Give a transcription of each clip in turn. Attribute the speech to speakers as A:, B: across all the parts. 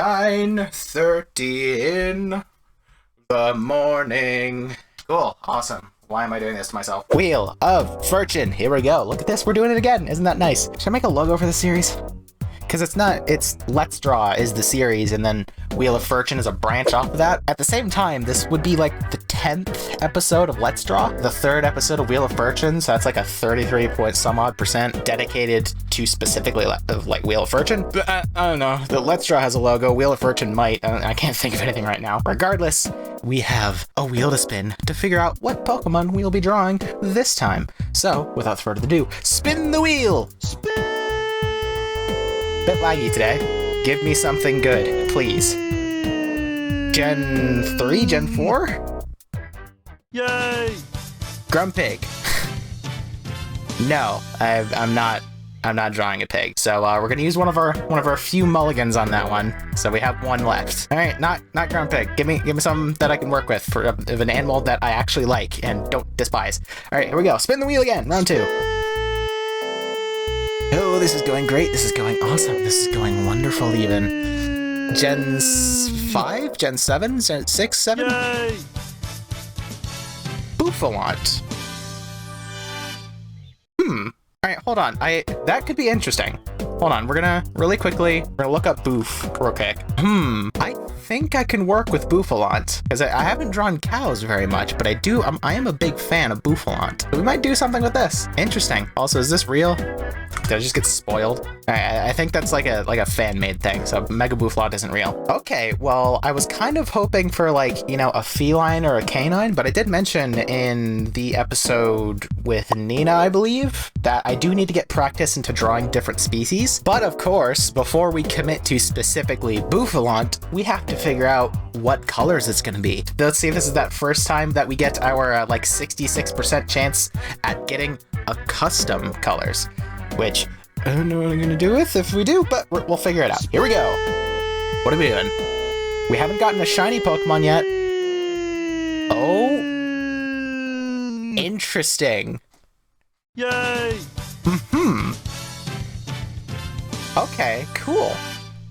A: 9:30 in the morning. Cool, awesome. Why am I doing this to myself? Wheel of Fortune, here we go. Look at this, we're doing it again. Isn't that nice? Should I make a logo for the series? Because it's Let's Draw is the series, and then Wheel of Fortune is a branch off of that. At the same time, this would be like the 10th episode of Let's Draw, the 3rd episode of Wheel of Fortune, so that's like a 33% dedicated to specifically like Wheel of Fortune. But I don't know, the Let's Draw has a logo, Wheel of Fortune might, I can't think of anything right now. Regardless, we have a wheel to spin to figure out what Pokemon we'll be drawing this time. So, without further ado, spin the wheel! Spin! Bit laggy today. Give me something good, please. Gen 3? Gen 4?
B: Yay!
A: Grumpig. No, I'm not drawing a pig. So we're gonna use one of our few mulligans on that one. So we have one left. All right, not Grumpig. Give me something that I can work with for of an animal that I actually like and don't despise. All right, here we go. Spin the wheel again. Round 2. Oh, this is going great. This is going awesome. This is going wonderful even. Gen 5? Gen 7? Gen 6? 7?
B: Yay!
A: Bouffalant. Alright, hold on. That could be interesting. Hold on, we're gonna look up Boof real quick. I think I can work with Bouffalant, because I haven't drawn cows very much, but I am a big fan of Bouffalant. So we might do something with this. Interesting. Also, is this real? Did I just get spoiled? I think that's like a fan-made thing, so Mega Bouffalant isn't real. Okay, well, I was kind of hoping for like, you know, a feline or a canine, but I did mention in the episode with Nina, I believe, that I do need to get practice into drawing different species. But of course, before we commit to specifically Bouffalant, we have to figure out what colors it's gonna be. Let's see if this is that first time that we get our like 66% chance at getting a custom colors. Which, I don't know what I'm gonna do with if we do, but we'll figure it out. Here we go. What are we doing? We haven't gotten a shiny Pokemon yet. Oh. Interesting.
B: Yay!
A: Okay, cool.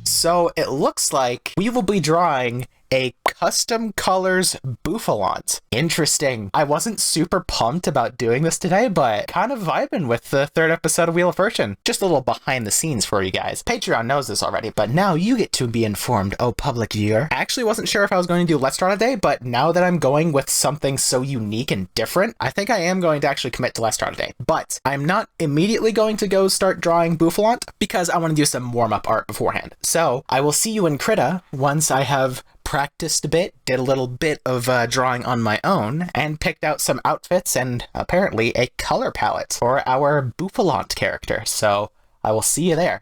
A: So it looks like we will be drawing a custom colors Bouffalant. Interesting. I wasn't super pumped about doing this today, but kind of vibing with the 3rd episode of Wheel of Fortune. Just a little behind the scenes for you guys. Patreon knows this already, but now you get to be informed, oh public viewer. I actually wasn't sure if I was going to do Let's Draw today, but now that I'm going with something so unique and different, I think I am going to actually commit to Let's Draw today. But I'm not immediately going to go start drawing Bouffalant because I want to do some warm-up art beforehand. So I will see you in Krita once I have practiced a bit, did a little bit of drawing on my own, and picked out some outfits and apparently a color palette for our Bouffalant character. So I will see you there.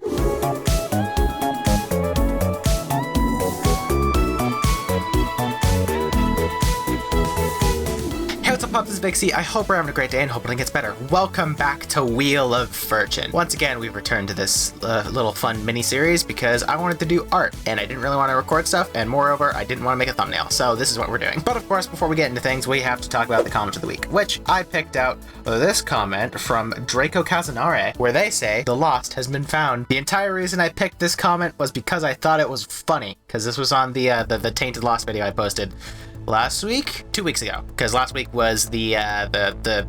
A: What's up, Pups? This is Big C. I hope we're having a great day and hoping it gets better. Welcome back to Wheel of Fortune. Once again, we've returned to this little fun mini-series because I wanted to do art and I didn't really want to record stuff, and moreover, I didn't want to make a thumbnail, so this is what we're doing. But of course, before we get into things, we have to talk about the comment of the week, which I picked out this comment from Draco Kazanare, where they say, "The lost has been found." The entire reason I picked this comment was because I thought it was funny, because this was on the Tainted Lost video I posted last week? 2 weeks ago, because last week was the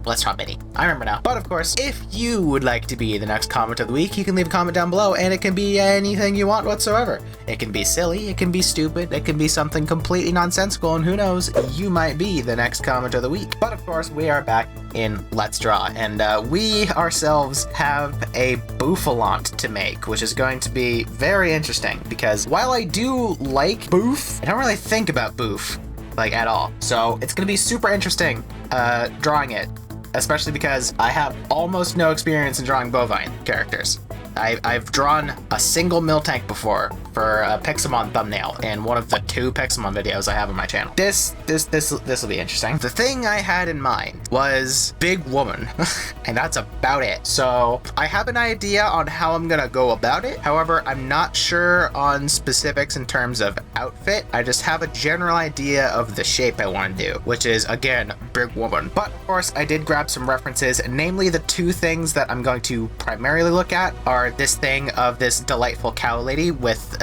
A: Let's Draw mini. I remember now. But of course, if you would like to be the next comment of the week, you can leave a comment down below, and it can be anything you want whatsoever. It can be silly, it can be stupid, it can be something completely nonsensical, and who knows, you might be the next comment of the week. But of course, we are back in Let's Draw, and we ourselves have a Bouffalant to make, which is going to be very interesting, because while I do like Boof, I don't really think about Boof like at all. So it's gonna be super interesting drawing it, especially because I have almost no experience in drawing bovine characters. I've drawn a single Miltank before for a Pixelmon thumbnail in one of the 2 Pixelmon videos I have on my channel. This will be interesting. The thing I had in mind was big woman, and that's about it. So I have an idea on how I'm gonna go about it. However, I'm not sure on specifics in terms of outfit. I just have a general idea of the shape I want to do, which is, again, big woman. But of course, I did grab some references, namely the 2 things that I'm going to primarily look at are this thing of this delightful cow lady with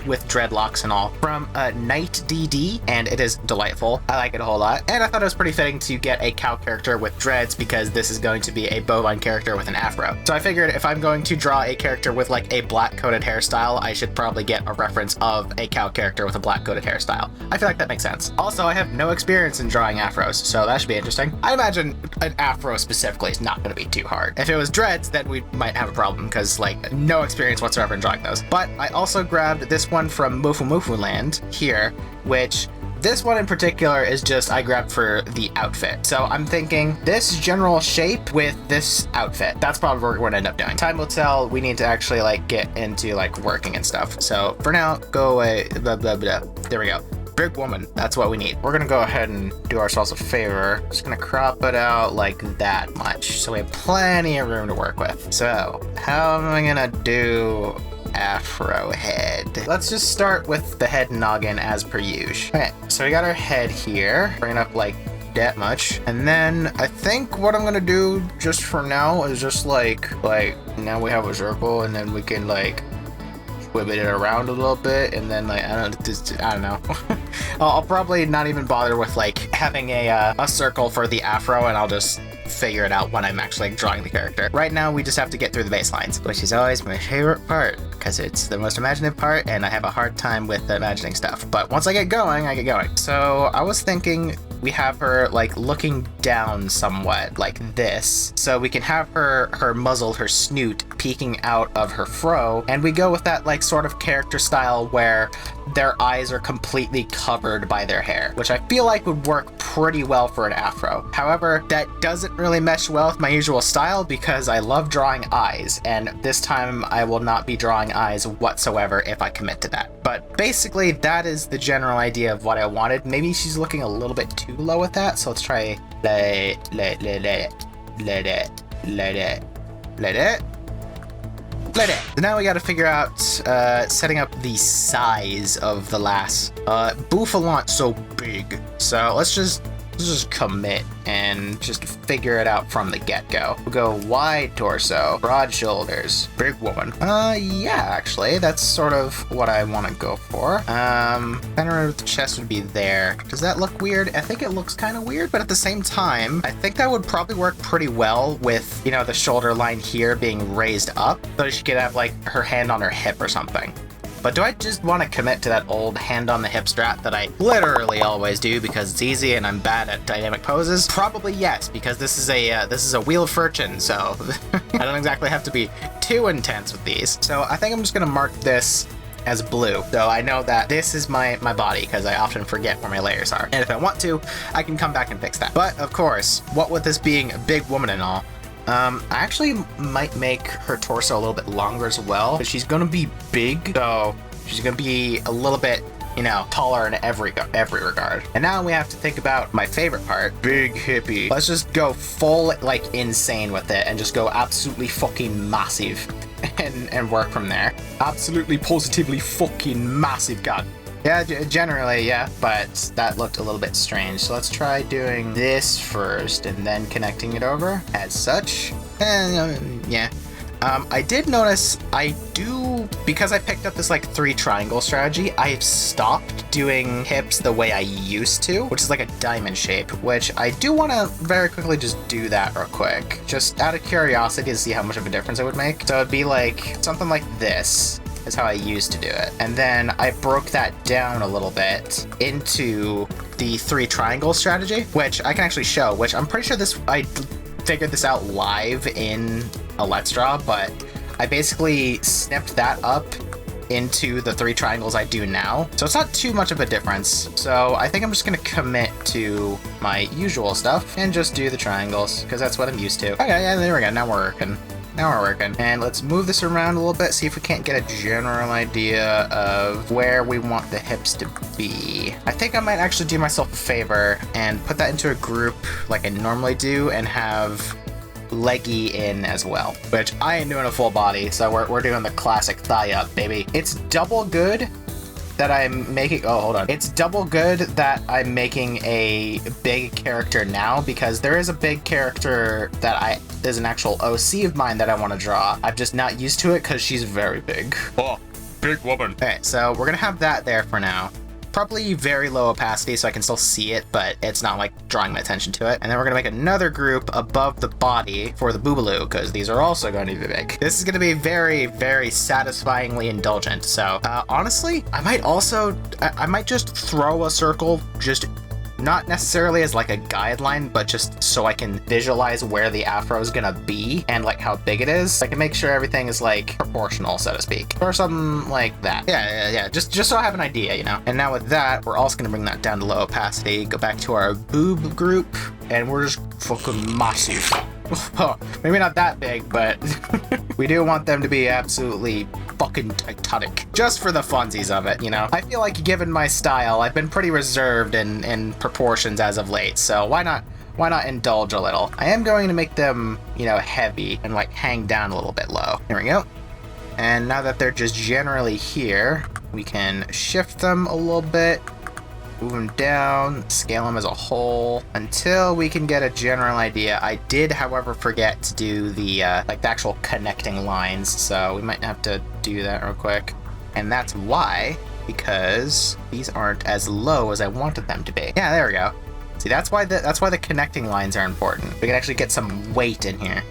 A: with dreadlocks and all from Night DD, and it is delightful. I like it a whole lot, and I thought it was pretty fitting to get a cow character with dreads because this is going to be a bovine character with an afro. So I figured if I'm going to draw a character with like a black coated hairstyle, I should probably get a reference of a cow character with a black coated hairstyle. I feel like that makes sense. Also, I have no experience in drawing afros, so that should be interesting. I imagine an afro specifically is not going to be too hard. If it was dreads, then we might have a problem because like no experience whatsoever in drawing those. But I also grabbed this one from Land here, which this one in particular is just I grabbed for the outfit. So I'm thinking this general shape with this outfit. That's probably what we're going to end up doing. Time will tell. We need to actually like get into like working and stuff. So for now, go away. Blah, blah, blah. There we go. Big woman, that's what we need. We're gonna go ahead and do ourselves a favor. Just gonna crop it out like that much so we have plenty of room to work with. So how am I gonna do afro head? Let's just start with the head noggin as per usual. Okay, so we got our head here. Bring it up like that much, and then I think what I'm gonna do just for now is just like now we have a circle, and then we can like whip it around a little bit, and then like I don't know. I'll probably not even bother with like having a circle for the afro, and I'll just figure it out when I'm actually drawing the character. Right now we just have to get through the baselines, which is always my favorite part because it's the most imaginative part, and I have a hard time with imagining stuff. But once I get going, I get going. So I was thinking we have her like looking down somewhat like this, so we can have her muzzle, her snoot peeking out of her fro, and we go with that like sort of character style where their eyes are completely covered by their hair, which I feel like would work pretty well for an afro. However, that doesn't really mesh well with my usual style because I love drawing eyes, and this time I will not be drawing eyes whatsoever if I commit to that. But basically that is the general idea of what I wanted. Maybe she's looking a little bit too low with that, so let's try let it. Now we got to figure out setting up the size of the lass. Bouffalant so big, so let's just commit and just figure it out from the get-go. We'll go wide torso, broad shoulders, big woman. Yeah, actually, that's sort of what I want to go for. Kind of the chest would be there. Does that look weird? I think it looks kind of weird, but at the same time, I think that would probably work pretty well with, you know, the shoulder line here being raised up, so she could have like her hand on her hip or something. But do I just want to commit to that old hand on the hip strat that I literally always do because it's easy and I'm bad at dynamic poses? Probably yes, because this is a Wheel of Fortune, so I don't exactly have to be too intense with these. So I think I'm just gonna mark this as blue, so I know that this is my body because I often forget where my layers are. And if I want to, I can come back and fix that. But of course, what with this being a big woman and all, I actually might make her torso a little bit longer as well, but she's gonna be big, so she's gonna be a little bit, you know, taller in every regard. And now we have to think about my favorite part, big hippie. Let's just go full like insane with it and just go absolutely fucking massive and work from there. Absolutely positively fucking massive, god. Yeah, generally, yeah, but that looked a little bit strange. So let's try doing this first and then connecting it over as such. And yeah. I did notice because I picked up this like 3 triangle strategy, I've stopped doing hips the way I used to, which is like a diamond shape, which I do want to very quickly just do that real quick, just out of curiosity to see how much of a difference it would make. So it'd be like something like this is how I used to do it. And then I broke that down a little bit into the 3 triangle strategy, which I can actually show, which I'm pretty sure I figured this out live in a Let's Draw, but I basically snipped that up into the 3 triangles I do now. So it's not too much of a difference. So I think I'm just gonna commit to my usual stuff and just do the triangles because that's what I'm used to. Okay, yeah, there we go. Now we're working. And let's move this around a little bit, see if we can't get a general idea of where we want the hips to be. I think I might actually do myself a favor and put that into a group like I normally do and have leggy in as well, which I ain't doing a full body, so we're doing the classic thigh up, baby. It's double good that I'm making, it's double good that I'm making a big character now because there is a big character that is an actual OC of mine that I want to draw. I'm just not used to it because she's very big. Oh,
B: big woman.
A: Okay, so we're gonna have that there for now. Probably very low opacity so I can still see it, but it's not like drawing my attention to it. And then we're gonna make another group above the body for the Boobaloo, because these are also going to be big. This is gonna be very, very satisfyingly indulgent. So honestly, I might just throw a circle, just not necessarily as like a guideline, but just so I can visualize where the afro is gonna be and like how big it is. I can make sure everything is like proportional, so to speak, or something like that. Yeah. Just so I have an idea, you know. And now with that, we're also gonna bring that down to low opacity, go back to our boob group, and we're just fucking massive. Maybe not that big, but we do want them to be absolutely fucking titanic, just for the funsies of it, you know. I feel like given my style, I've been pretty reserved in proportions as of late, so why not indulge a little? I am going to make them, you know, heavy and like hang down a little bit low. Here we go. And now that they're just generally here, we can shift them a little bit, move them down, scale them as a whole until we can get a general idea. I did, however, forget to do the like the actual connecting lines, so we might have to do that real quick. And that's why, because these aren't as low as I wanted them to be. Yeah, there we go. See, that's why the connecting lines are important. We can actually get some weight in here,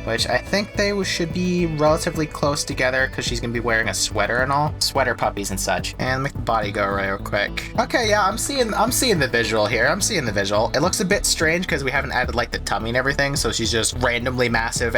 A: which I think they should be relatively close together because she's gonna be wearing a sweater and all. Sweater puppies and such. And make the body go real quick. Okay, yeah, I'm seeing the visual here. I'm seeing the visual. It looks a bit strange because we haven't added like the tummy and everything, so she's just randomly massive,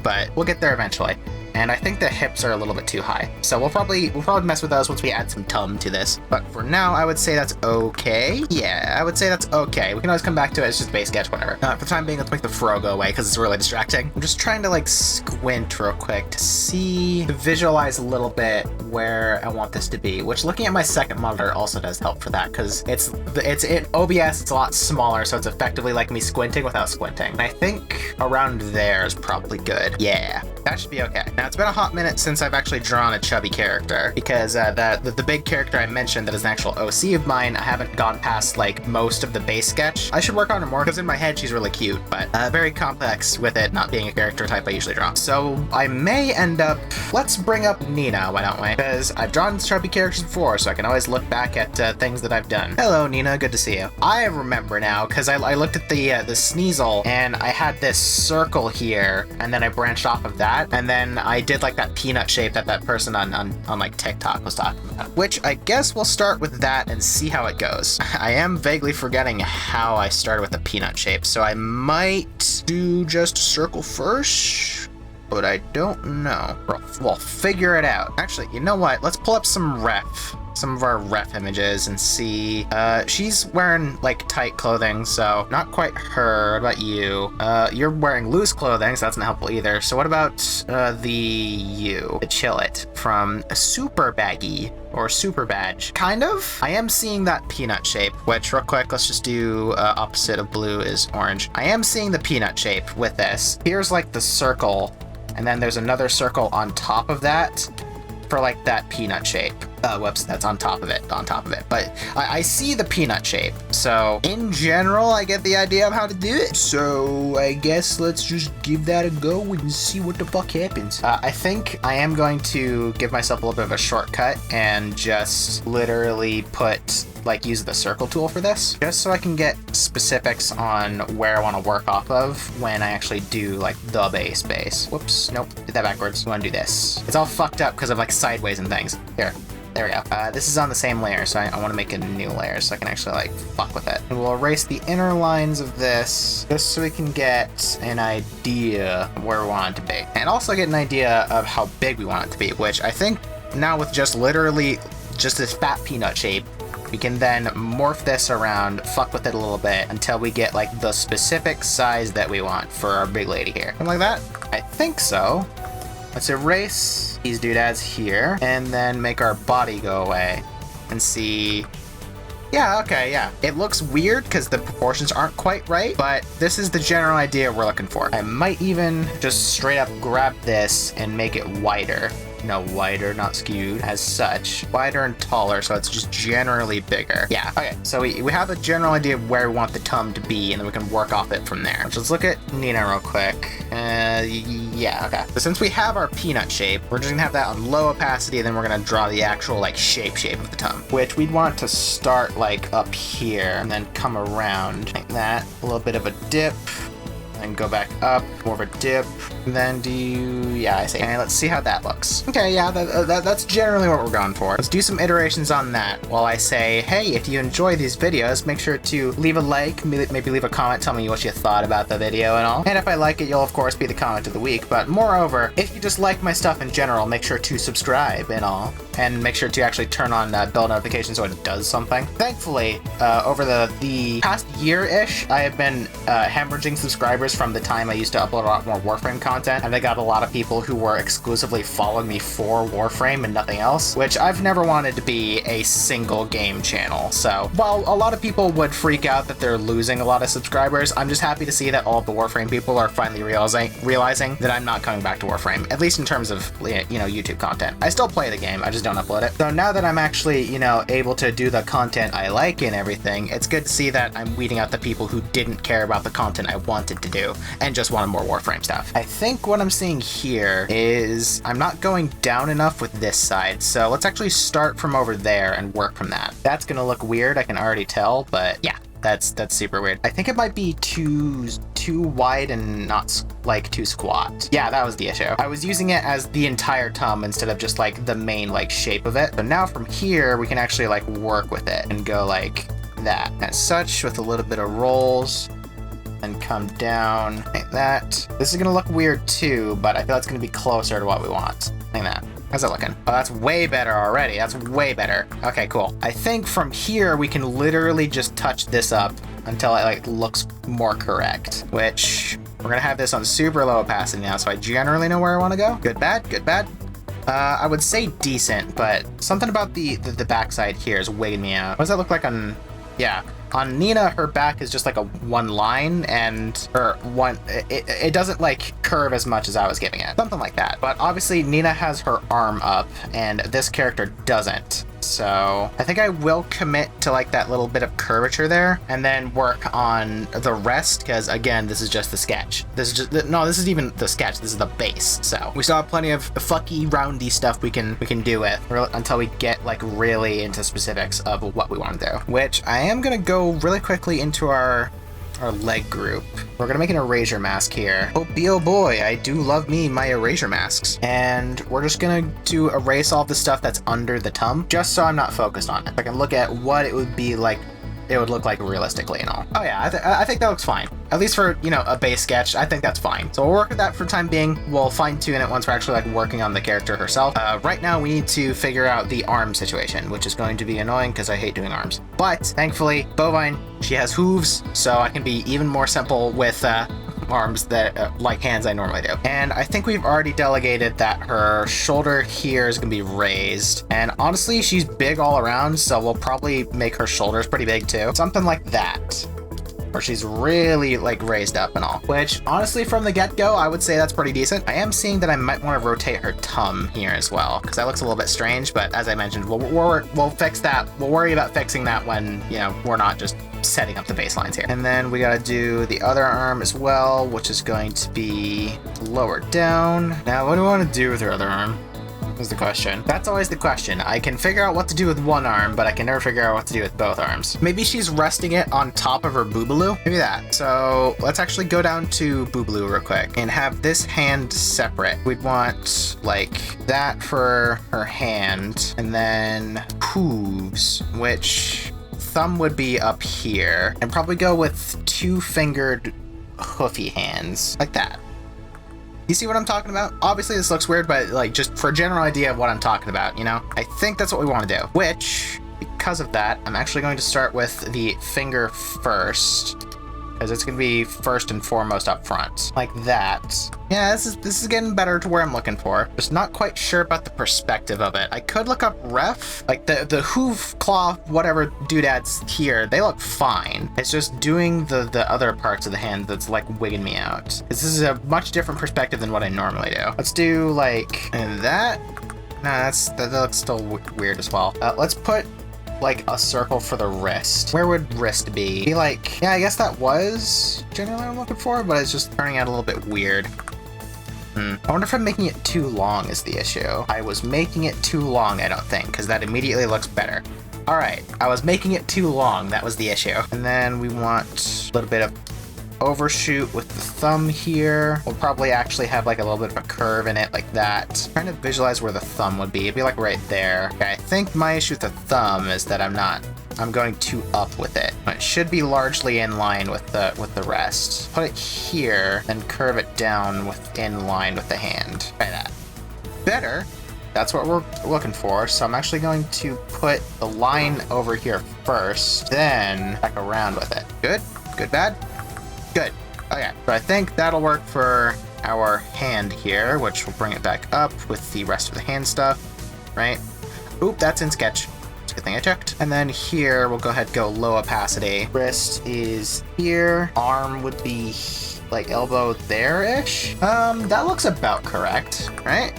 A: but we'll get there eventually. And I think the hips are a little bit too high. So we'll probably mess with those once we add some tum to this. But for now, I would say that's okay. Yeah, I would say that's okay. We can always come back to it. It's just base sketch, whatever. For the time being, let's make the fro go away because it's really distracting. I'm just trying to like squint real quick to visualize a little bit where I want this to be, which looking at my second monitor also does help for that because it's in OBS, it's a lot smaller, so it's effectively like me squinting without squinting. And I think around there is probably good. Yeah, that should be okay. Now, it's been a hot minute since I've actually drawn a chubby character because the big character I mentioned that is an actual OC of mine, I haven't gone past like most of the base sketch. I should work on her more because in my head she's really cute, but very complex with it not being a character type I usually draw. So I may end up, let's bring up Nina, why don't we? Because I've drawn chubby characters before, so I can always look back at things that I've done. Hello, Nina, good to see you. I remember now because I looked at the Sneasel and I had this circle here, and then I branched off of that, and then I did like that peanut shape that person on like TikTok was talking about, which I guess we'll start with that and see how it goes. I am vaguely forgetting how I started with the peanut shape, so I might do just a circle first, but I don't know. We'll figure it out. Actually, you know what? Let's pull up some of our ref images and see. She's wearing like tight clothing, so not quite her. What about you? You're wearing loose clothing, so that's not helpful either. So what about the Chill It from Super Baggy or Super Badge? Kind of. I am seeing that peanut shape, which real quick, let's just do opposite of blue is orange. I am seeing the peanut shape with this. Here's like the circle, and then there's another circle on top of that for like that peanut shape. Whoops, that's on top of it. But I see the peanut shape. So in general, I get the idea of how to do it. So I guess let's just give that a go and see what the fuck happens. I think I am going to give myself a little bit of a shortcut and just literally use the circle tool for this, just so I can get specifics on where I want to work off of when I actually do like the base. Whoops, nope, did that backwards. We want to do this. It's all fucked up because of like sideways and things. Here. There we go. This is on the same layer, so I want to make a new layer so I can actually like fuck with it. And we'll erase the inner lines of this just so we can get an idea of where we want it to be. And also get an idea of how big we want it to be, which I think now with just literally just this fat peanut shape, we can then morph this around, fuck with it a little bit until we get like the specific size that we want for our big lady here. Something like that? I think so. Let's erase these doodads here and then make our body go away and see. Yeah, okay, yeah. It looks weird because the proportions aren't quite right, but this is the general idea we're looking for. I might even just straight up grab this and make it wider wider, not skewed as such. Wider and taller, so it's just generally bigger. Yeah, okay, so we have a general idea of where we want the tum to be, and then we can work off it from there. Let's look at Nina real quick. Yeah, okay. So since we have our peanut shape, we're just gonna have that on low opacity, and then we're gonna draw the actual like shape of the tum, which we'd want to start like up here and then come around like that. A little bit of a dip. And go back up, more of a dip, and then yeah, I see. Okay, let's see how that looks. Okay, yeah, that's generally what we're going for. Let's do some iterations on that while I say, hey, if you enjoy these videos, make sure to leave a like, maybe leave a comment, tell me what you thought about the video and all. And if I like it, you'll of course be the comment of the week, but moreover, if you just like my stuff in general, make sure to subscribe and all, and make sure to actually turn on bell notifications so it does something. Thankfully, over the past year-ish, I have been hemorrhaging subscribers from the time I used to upload a lot more Warframe content, and I got a lot of people who were exclusively following me for Warframe and nothing else, which I've never wanted to be a single game channel. So while a lot of people would freak out that they're losing a lot of subscribers, I'm just happy to see that all of the Warframe people are finally realizing that I'm not coming back to Warframe, at least in terms of, YouTube content. I still play the game, I just don't upload it. So now that I'm actually, able to do the content I like and everything, it's good to see that I'm weeding out the people who didn't care about the content I wanted to do and just wanted more Warframe stuff. I think what I'm seeing here is I'm not going down enough with this side, so let's actually start from over there and work from that. That's gonna look weird, I can already tell, but yeah, that's super weird. I think it might be too wide and not like too squat. Yeah, that was the issue. I was using it as the entire tum instead of just like the main like shape of it. But now from here we can actually like work with it and go like that as such with a little bit of rolls and come down like that. This is gonna look weird too, but I feel it's gonna be closer to what we want. Like that. How's that looking? Oh, that's way better already. That's way better. Okay, cool. I think from here we can literally just touch this up until it like looks more correct, which we're gonna have this on super low opacity now, so I generally know where I want to go. Good, bad, good, bad. I would say decent, but something about the backside here is wigging me out. What does that look like on? Yeah. On Nina, her back is just like a one line, and it doesn't like curve as much as I was giving it. Something like that. But obviously Nina has her arm up and this character doesn't. So I think I will commit to like that little bit of curvature there and then work on the rest, because again, this is just the sketch. This is just, no, this is even the sketch. This is the base. So we still have plenty of fucky roundy stuff we can do with until we get like really into specifics of what we want to do, which I am going to go really quickly into our leg group. We're gonna make an erasure mask here. Oh boy, I do love me my erasure masks. And we're just gonna erase all the stuff that's under the tum, just so I'm not focused on it. I can look at what it would be like, it would look like realistically and all. Oh yeah, I think that looks fine. At least for, a base sketch, I think that's fine. So we'll work with that for the time being. We'll fine tune it once we're actually like working on the character herself. Right now we need to figure out the arm situation, which is going to be annoying because I hate doing arms. But thankfully, Bovine, she has hooves, so I can be even more simple with arms that like hands I normally do. And I think we've already delegated that her shoulder here is gonna be raised. And honestly, she's big all around, so we'll probably make her shoulders pretty big too. Something like that, where she's really like raised up and all, which honestly from the get-go I would say that's pretty decent. I am seeing that I might want to rotate her tum here as well, because that looks a little bit strange, but as I mentioned, we'll fix that. We'll worry about fixing that when we're not just setting up the baselines here. And then we gotta do the other arm as well, which is going to be lower down. Now what do I want to do with her other arm is the question. That's always the question. I can figure out what to do with one arm, but I can never figure out what to do with both arms. Maybe she's resting it on top of her Boobaloo? Maybe that. So let's actually go down to Boobaloo real quick and have this hand separate. We'd want like that for her hand, and then hooves, which thumb would be up here, and probably go with two-fingered hoofy hands like that. You see what I'm talking about? Obviously this looks weird, but like just for a general idea of what I'm talking about, I think that's what we want to do, which because of that, I'm actually going to start with the finger first, because it's going to be first and foremost up front, like that. Yeah, this is getting better to where I'm looking for. Just not quite sure about the perspective of it. I could look up ref, like the hoof, claw, whatever doodads here, they look fine. It's just doing the other parts of the hand that's like wigging me out. This is a much different perspective than what I normally do. Let's do like that. Nah, that looks still weird as well. Let's put like a circle for the wrist. Where would wrist be? Be like, yeah, I guess that was generally what I'm looking for, but it's just turning out a little bit weird. I wonder if I'm making it too long is the issue. I was making it too long, I don't think, because that immediately looks better. All right, I was making it too long. That was the issue. And then we want a little bit of overshoot with the thumb here. We'll probably actually have like a little bit of a curve in it like that. I'm trying to visualize where the thumb would be. It'd be like right there. Okay, I think my issue with the thumb is that I'm going too up with it. It should be largely in line with the rest. Put it here, then curve it down in line with the hand. Try that. Better. That's what we're looking for. So I'm actually going to put the line over here first, then back around with it. Good? Good, bad? Good. Okay, so I think that'll work for our hand here, which will bring it back up with the rest of the hand stuff, right? Oop, that's in sketch. It's a good thing I checked. And then here, we'll go ahead and go low opacity. Wrist is here. Arm would be like elbow there-ish. That looks about correct, right?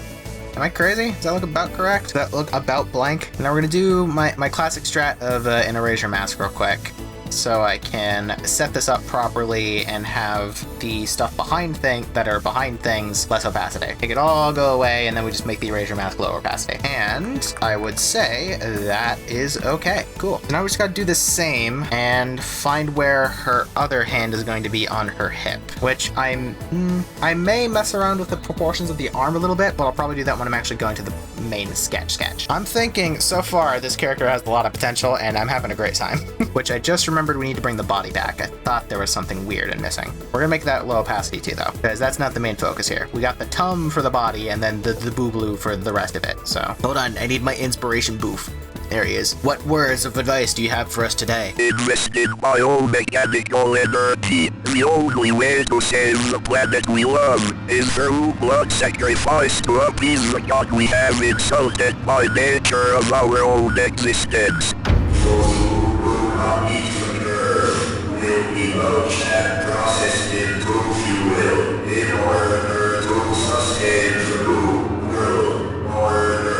A: Am I crazy? Does that look about correct? Does that look about blank? Now we're gonna do my classic strat of an erasure mask real quick, so I can set this up properly and have the stuff behind things less opacity. Make it all go away, and then we just make the erasure mask lower opacity. And I would say that is okay. Cool. So now we just gotta do the same and find where her other hand is going to be on her hip, which I may mess around with the proportions of the arm a little bit, but I'll probably do that when I'm actually going to the main sketch. I'm thinking so far this character has a lot of potential, and I'm having a great time, which I just remembered we need to bring the body back. I thought there was something weird and missing. We're gonna make that low opacity too, though, because that's not the main focus here. We got the tum for the body and then the boobloo for the rest of it. So hold on, I need my inspiration boof. There he is. What words of advice do you have for us today?
C: Invested biomechanical energy. The only way to save the planet we love is through blood sacrifice to appease the god we have insulted by nature of our own existence.
D: Those who will not eat from the earth will be poached and processed into fuel in order to sustain the new world order.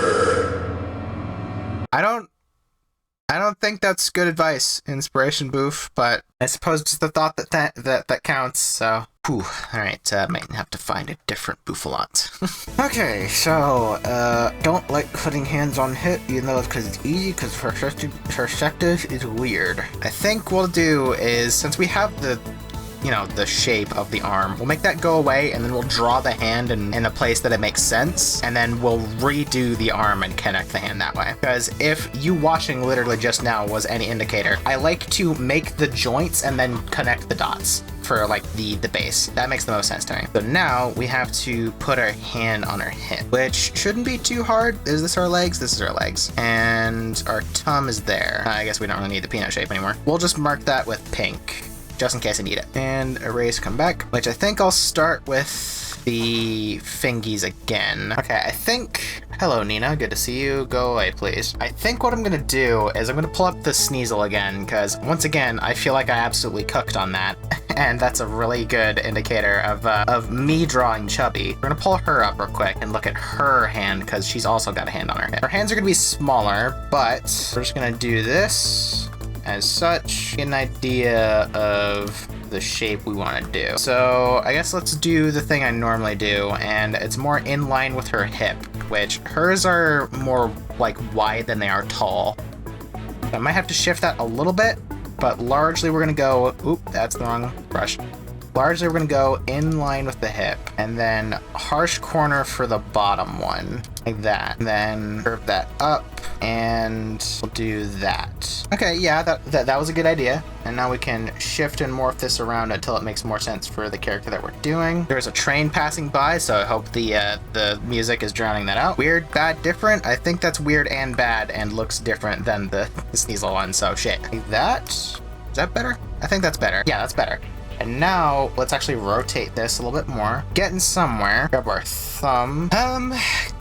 A: I don't think that's good advice, inspiration boof, but I suppose it's the thought that counts, so. Whew, alright, might have to find a different Bouffalant. Okay, so, don't like putting hands on hip, even though it's easy, because perspective is weird. I think what we'll do is, since we have the shape of the arm, we'll make that go away, and then we'll draw the hand in a place that it makes sense, and then we'll redo the arm and connect the hand that way. Because if you watching literally just now was any indicator, I like to make the joints and then connect the dots for like the base. That makes the most sense to me. So now we have to put our hand on our hip, which shouldn't be too hard. Is this our legs? This is our legs. And our tum is there. I guess we don't really need the peanut shape anymore. We'll just mark that with pink, just in case I need it. And erase, come back, which I think I'll start with the fingies again. Okay, I think, hello Nina, good to see you, go away please. I think what I'm gonna do is I'm gonna pull up the Sneasel again, because once again, I feel like I absolutely cooked on that, and that's a really good indicator of me drawing chubby. We're gonna pull her up real quick and look at her hand, because she's also got a hand on her hip. Her hands are gonna be smaller, but we're just gonna do this as such, get an idea of the shape we want to do. So I guess let's do the thing I normally do, and it's more in line with her hip, which hers are more like wide than they are tall. So I might have to shift that a little bit, but largely we're gonna go, oop, that's the wrong brush. Largely we're gonna go in line with the hip, and then harsh corner for the bottom one, like that. And then curve that up, and we'll do that. Okay, yeah, that was a good idea. And now we can shift and morph this around until it makes more sense for the character that we're doing. There's a train passing by, so I hope the music is drowning that out. Weird, bad, different. I think that's weird and bad and looks different than the Sneasel one, so shit. Like that? Is that better? I think that's better. Yeah, that's better. And now, let's actually rotate this a little bit more. Getting somewhere. Grab our thumb.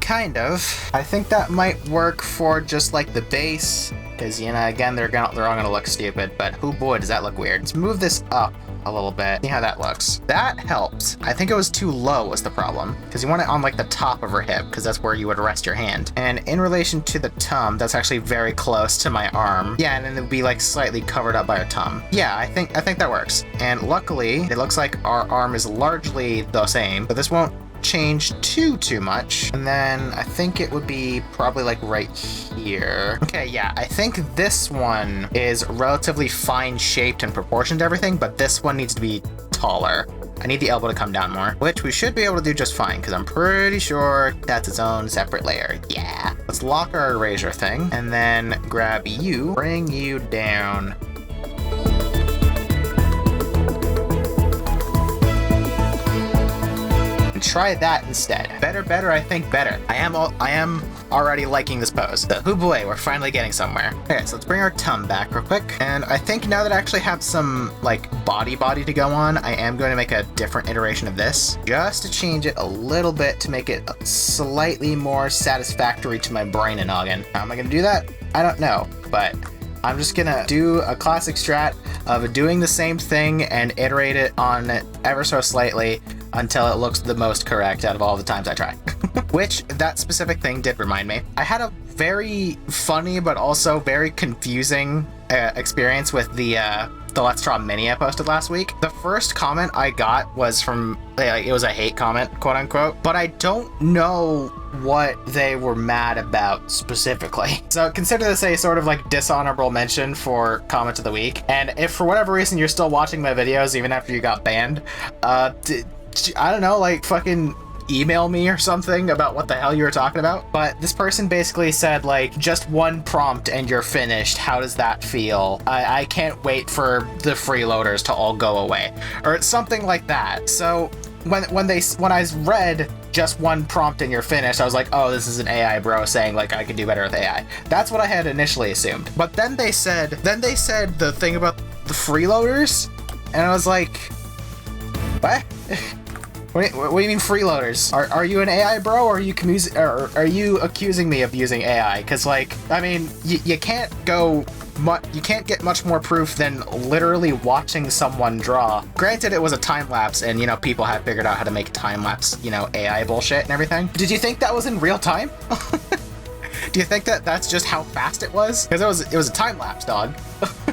A: Kind of. I think that might work for just like the base, because, again, they're all gonna look stupid, but oh boy, does that look weird. Let's move this up a little bit. See how that looks. That helps. I think it was too low was the problem, because you want it on like the top of her hip, because that's where you would rest your hand. And in relation to the tum, that's actually very close to my arm. Yeah, and then it would be like slightly covered up by her tum. Yeah, I think that works. And luckily, it looks like our arm is largely the same, but this won't change too much. And then I think it would be probably like right here. Okay, yeah, I think this one is relatively fine shaped and proportioned to everything, but this one needs to be taller. I need the elbow to come down more, which we should be able to do just fine, because I'm pretty sure that's its own separate layer. Yeah. Let's lock our erasure thing, and then grab you, bring you down. Try that instead. Better, I think better. I am already liking this pose. So, oh boy, we're finally getting somewhere. Okay, so let's bring our tum back real quick. And I think now that I actually have some like body to go on, I am going to make a different iteration of this just to change it a little bit to make it slightly more satisfactory to my brain and noggin. How am I gonna do that? I don't know, but I'm just gonna do a classic strat of doing the same thing and iterate it on ever so slightly until it looks the most correct out of all the times I try. Which, that specific thing did remind me. I had a very funny but also very confusing experience with the Let's Draw Mini I posted last week. The first comment I got was from, like, it was a hate comment, quote unquote, but I don't know what they were mad about specifically. So consider this a sort of like dishonorable mention for comment of the week. And if for whatever reason you're still watching my videos even after you got banned, I don't know, like fucking email me or something about what the hell you were talking about. But this person basically said, like, just one prompt and you're finished. How does that feel? I can't wait for the freeloaders to all go away, or something like that. So when I read just one prompt and you're finished, I was like, oh, this is an AI bro saying like I could do better with AI. That's what I had initially assumed. But then they said the thing about the freeloaders, and I was like, what? What do you mean freeloaders? Are you an AI bro, or are you accusing me of using AI? Because, like, I mean, you can't get much more proof than literally watching someone draw. Granted, it was a time lapse, and, you know, people had figured out how to make time lapse, you know, AI bullshit and everything. Did you think that was in real time? Do you think that that's just how fast it was? Because it was a time lapse, dog.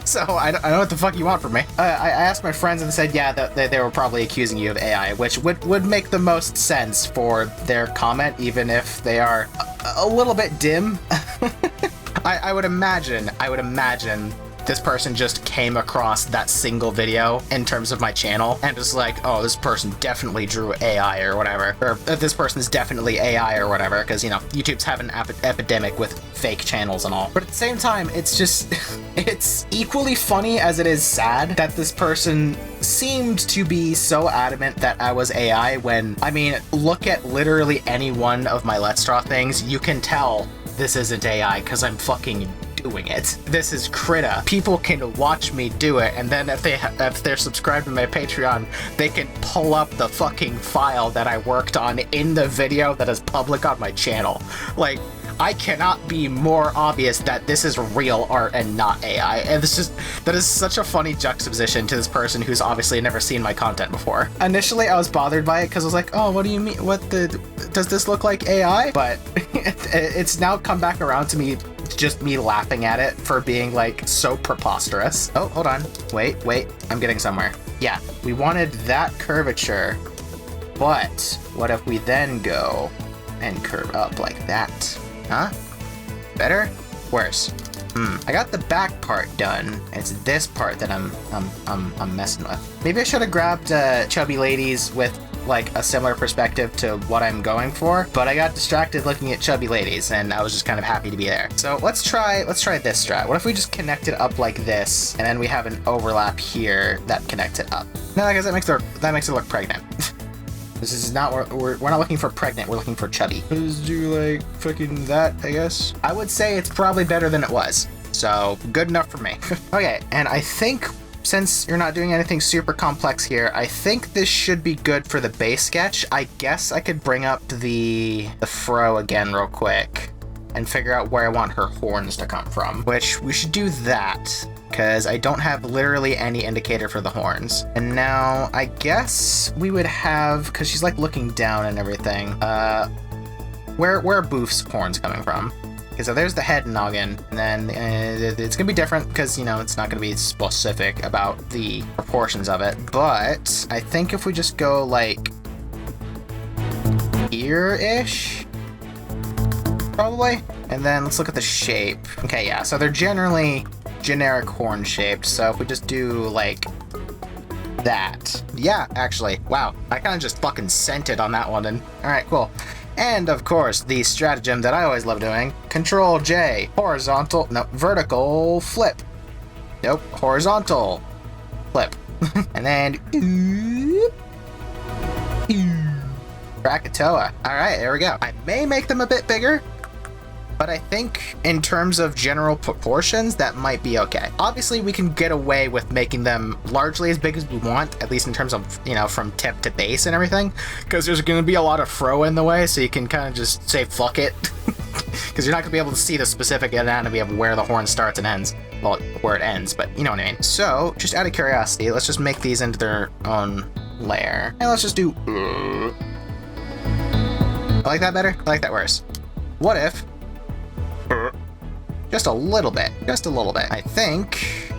A: So I don't know what the fuck you want from me. I asked my friends and said, yeah, that they were probably accusing you of AI, which would make the most sense for their comment, even if they are a little bit dim. I would imagine this person just came across that single video in terms of my channel and was like, oh, this person definitely drew AI or whatever, or this person's definitely AI or whatever, because, you know, YouTube's having an epidemic with fake channels and all. But at the same time, it's just, it's equally funny as it is sad that this person seemed to be so adamant that I was AI when, I mean, look at literally any one of my Let's Draw things, you can tell this isn't AI because I'm fucking doing it. This is Krita. People can watch me do it, and then if they're subscribed to my Patreon, they can pull up the fucking file that I worked on in the video that is public on my channel. Like, I cannot be more obvious that this is real art and not AI. And that is such a funny juxtaposition to this person who's obviously never seen my content before. Initially, I was bothered by it because I was like, oh, what do you mean? Does this look like AI? But it's now come back around to me, just me laughing at it for being like so preposterous. Oh, hold on. Wait, I'm getting somewhere. Yeah, we wanted that curvature, but what if we then go and curve up like that? Huh? Better? Worse? I got the back part done. It's this part that I'm messing with. Maybe I should have grabbed chubby ladies with like a similar perspective to what I'm going for, but I got distracted looking at chubby ladies, and I was just kind of happy to be there. So let's try this strat. What if we just connect it up like this, and then we have an overlap here that connects it up? No, because that makes it look pregnant. This is not, we're not looking for pregnant, we're looking for chubby. Let's do like fucking that, I guess. I would say it's probably better than it was, so good enough for me. Okay, and I think since you're not doing anything super complex here, I think this should be good for the base sketch. I guess I could bring up the fro again real quick and figure out where I want her horns to come from, which we should do that, because I don't have literally any indicator for the horns. And now I guess we would have, because she's like looking down and everything, where are Boof's horns coming from? Okay, so there's the head and noggin, and then it's gonna be different because, you know, it's not gonna be specific about the proportions of it, but I think if we just go like here-ish, probably, and then let's look at the shape. Okay, yeah, so they're generally generic horn shaped, so if we just do like that. Yeah, actually, wow, I kind of just fucking sent it on that one, and alright, cool. And of course, the stratagem that I always love doing, Control J, horizontal, no, vertical flip. Nope, horizontal flip. And then, Krakatoa. Alright, there we go. I may make them a bit bigger, but I think in terms of general proportions, that might be okay. Obviously, we can get away with making them largely as big as we want, at least in terms of, you know, from tip to base and everything, because there's going to be a lot of fro in the way, so you can kind of just say fuck it, because you're not going to be able to see the specific anatomy of where the horn starts and ends. Well, where it ends, but you know what I mean. So, just out of curiosity, let's just make these into their own layer. And let's just do... I like that better? I like that worse. What if... just a little bit. I think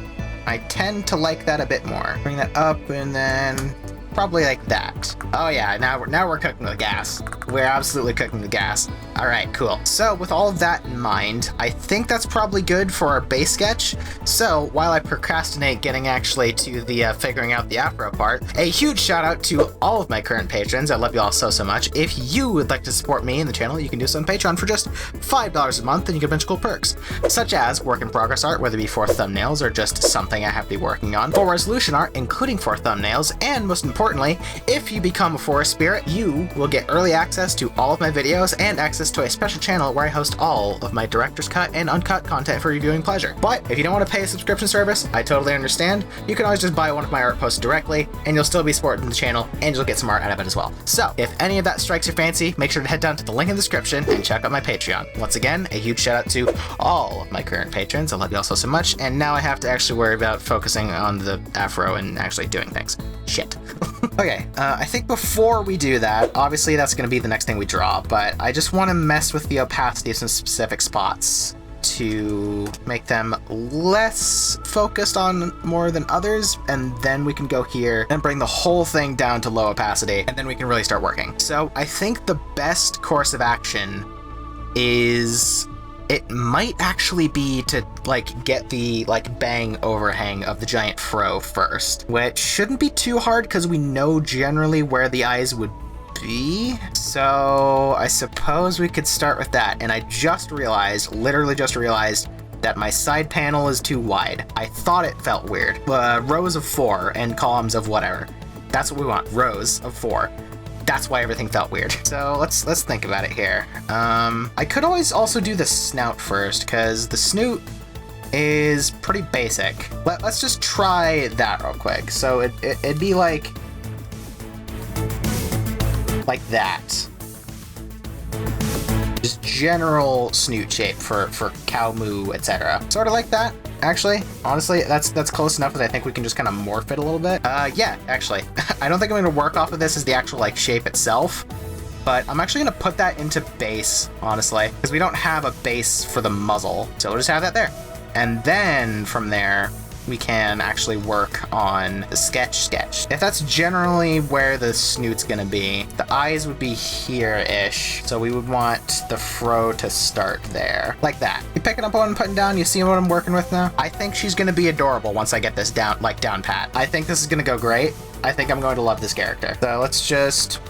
A: I tend to like that a bit more. Bring that up and then probably like that. Oh yeah, now we're cooking the gas. We're absolutely cooking the gas. All right, cool. So with all of that in mind, I think that's probably good for our base sketch. So while I procrastinate getting actually to the figuring out the afro part, a huge shout out to all of my current patrons. I love you all so much. If you would like to support me and the channel, you can do so on Patreon for just $5 a month, and you get a bunch of cool perks, such as work in progress art, whether it be for thumbnails or just something I have to be working on, full resolution art, including for thumbnails, and most importantly, if you become a forest spirit, you will get early access to all of my videos and access to a special channel where I host all of my director's cut and uncut content for your viewing pleasure. But if you don't want to pay a subscription service, I totally understand. You can always just buy one of my art posts directly, and you'll still be supporting the channel, and you'll get some art out of it as well. So if any of that strikes your fancy, make sure to head down to the link in the description and check out my Patreon. Once again, a huge shout out to all of my current patrons. I love you all so much, and now I have to actually worry about focusing on the afro and actually doing things. Shit. Okay, I think before we do that, obviously that's going to be the next thing we draw, but I just want to mess with the opacity of some specific spots to make them less focused on more than others, and then we can go here and bring the whole thing down to low opacity, and then we can really start working. So I think the best course of action is... it might actually be to, like, get the, like, bang overhang of the giant fro first, which shouldn't be too hard because we know generally where the eyes would be. So I suppose we could start with that. And I just realized, literally just realized, that my side panel is too wide. I thought it felt weird. Rows of 4 and columns of whatever. That's what we want, rows of 4. That's why everything felt weird. So let's think about it here. I could always also do the snout first, because the snoot is pretty basic. Let's just try that real quick. So it'd be like that. Just general snoot shape for cow moo, etc. Sort of like that. Actually, honestly, that's close enough that I think we can just kind of morph it a little bit. Yeah, actually. I don't think I'm going to work off of this as the actual, like, shape itself, but I'm actually going to put that into base, honestly, because we don't have a base for the muzzle, so we'll just have that there. And then, from there, we can actually work on the sketch. If that's generally where the snoot's gonna be, the eyes would be here-ish, so we would want the fro to start there, like that. You picking up what I'm putting down? You see what I'm working with now? I think she's gonna be adorable once I get this down, like, down pat. I think this is gonna go great. I think I'm going to love this character. So let's just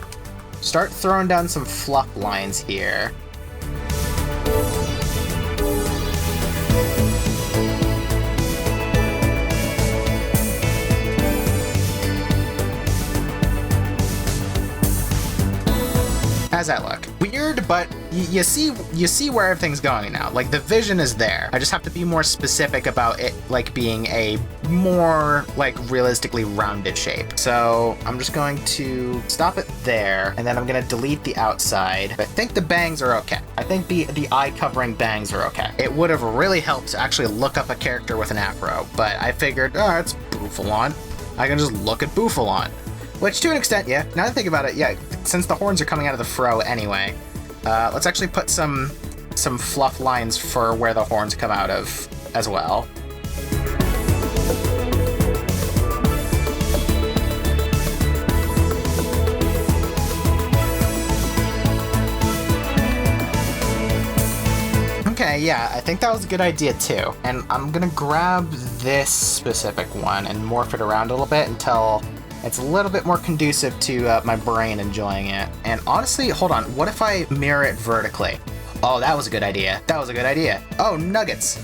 A: start throwing down some fluff lines here. How's that look? Weird, but you see where everything's going now. Like, the vision is there. I just have to be more specific about it, like, being a more, like, realistically rounded shape. So I'm just going to stop it there, and then I'm gonna delete the outside. I think the bangs are okay. I think the eye covering bangs are okay. It would have really helped to actually look up a character with an afro, but I figured, oh, it's Bouffalant. I can just look at Bouffalant. Which, to an extent, yeah. Now that I think about it, yeah, since the horns are coming out of the fro anyway, let's actually put some fluff lines for where the horns come out of as well. Okay, yeah, I think that was a good idea too. And I'm gonna grab this specific one and morph it around a little bit until it's a little bit more conducive to my brain enjoying it. And honestly, hold on, what if I mirror it vertically? Oh, that was a good idea. That was a good idea. Oh, nuggets.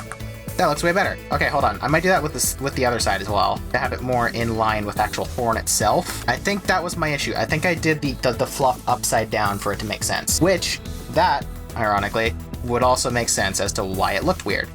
A: That looks way better. Okay, hold on. I might do that with the other side as well, to have it more in line with actual horn itself. I think that was my issue. I think I did the fluff upside down for it to make sense, which that, ironically, would also make sense as to why it looked weird.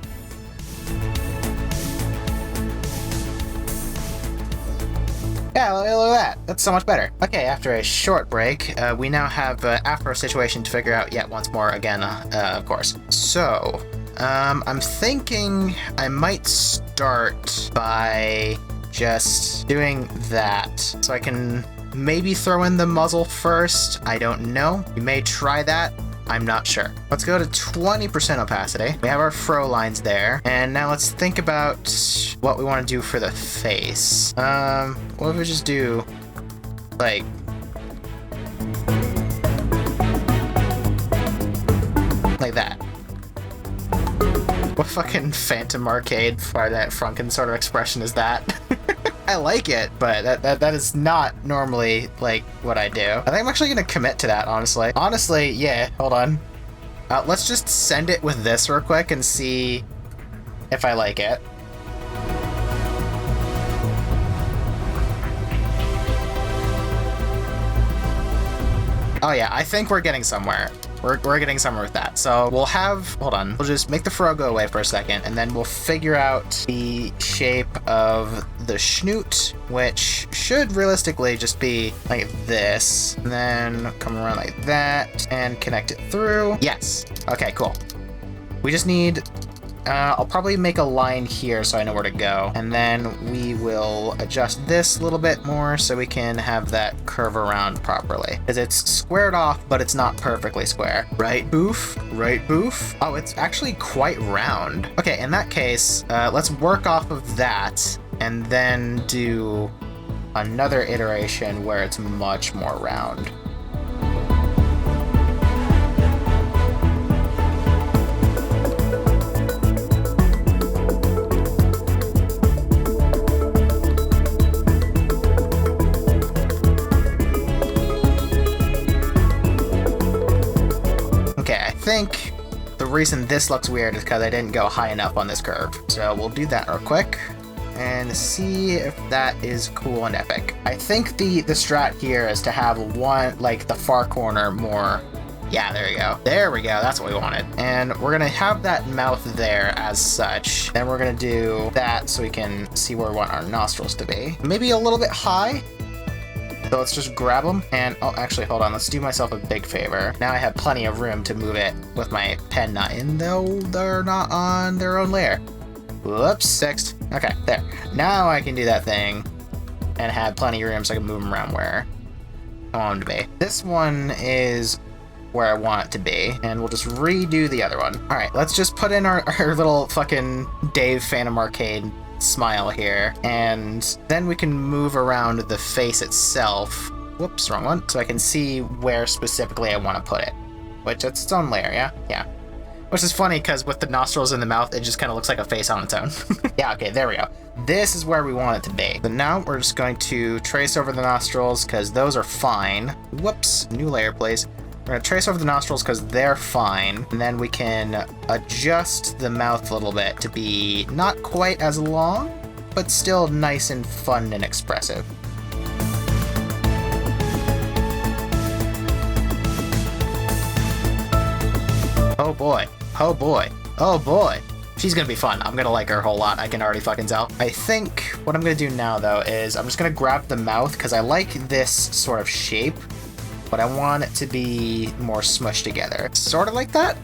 A: Yeah, look at that. That's so much better. Okay, after a short break, we now have an afro situation to figure out yet once more again, of course. So, I'm thinking I might start by just doing that. So I can maybe throw in the muzzle first. I don't know. We may try that. I'm not sure. Let's go to 20% opacity. We have our fro lines there. And now let's think about what we want to do for the face. What if we just do, like, that? What fucking Phantom Arcade Friday Night Funkin' sort of expression is that? I like it, but that is not normally, like, what I do. I think I'm actually gonna commit to that, honestly. Honestly, yeah, hold on. Let's just send it with this real quick and see if I like it. Oh yeah, I think we're getting somewhere. We're getting somewhere with that. So we'll have, hold on, we'll just make the fro go away for a second, and then we'll figure out the shape of the schnoot, which should realistically just be like this, and then come around like that, and connect it through. Yes. Okay, cool. We just need, I'll probably make a line here so I know where to go, and then we will adjust this a little bit more so we can have that curve around properly. Because it's squared off, but it's not perfectly square. Right, Boof? Right, Boof? Oh, it's actually quite round. Okay, in that case, let's work off of that, and then do another iteration where it's much more round. I think the reason this looks weird is because I didn't go high enough on this curve. So we'll do that real quick and see if that is cool and epic. I think the strat here is to have one, like the far corner more. Yeah, there you go. There we go. That's what we wanted. And we're going to have that mouth there as such. Then we're going to do that so we can see where we want our nostrils to be. Maybe a little bit high. So let's just grab them, and oh, actually, hold on. Let's do myself a big favor. Now I have plenty of room to move it with my pen not in, though they're not on their own layer. Whoops, fixed. Okay, there. Now I can do that thing and have plenty of room so I can move them around where I want them to be. This one is where I want it to be, and we'll just redo the other one. All right, let's just put in our little fucking Dave Phantom Arcade smile here, and then we can move around the face itself. Whoops, wrong one. So I can see where specifically I want to put it, which it's its own layer. Yeah. Which is funny because with the nostrils in the mouth, it just kind of looks like a face on its own. Yeah, okay, there we go. This is where we want it to be. So now we're just going to trace over the nostrils because those are fine. Whoops, new layer, please. We're going to trace over the nostrils because they're fine, and then we can adjust the mouth a little bit to be not quite as long, but still nice and fun and expressive. boy. Oh boy. Oh boy. She's gonna be fun. I'm gonna like her a whole lot. I can already fucking tell. I think what I'm gonna do now, though, is I'm just gonna grab the mouth, because I like this sort of shape, but I want it to be more smushed together. Sort of like that?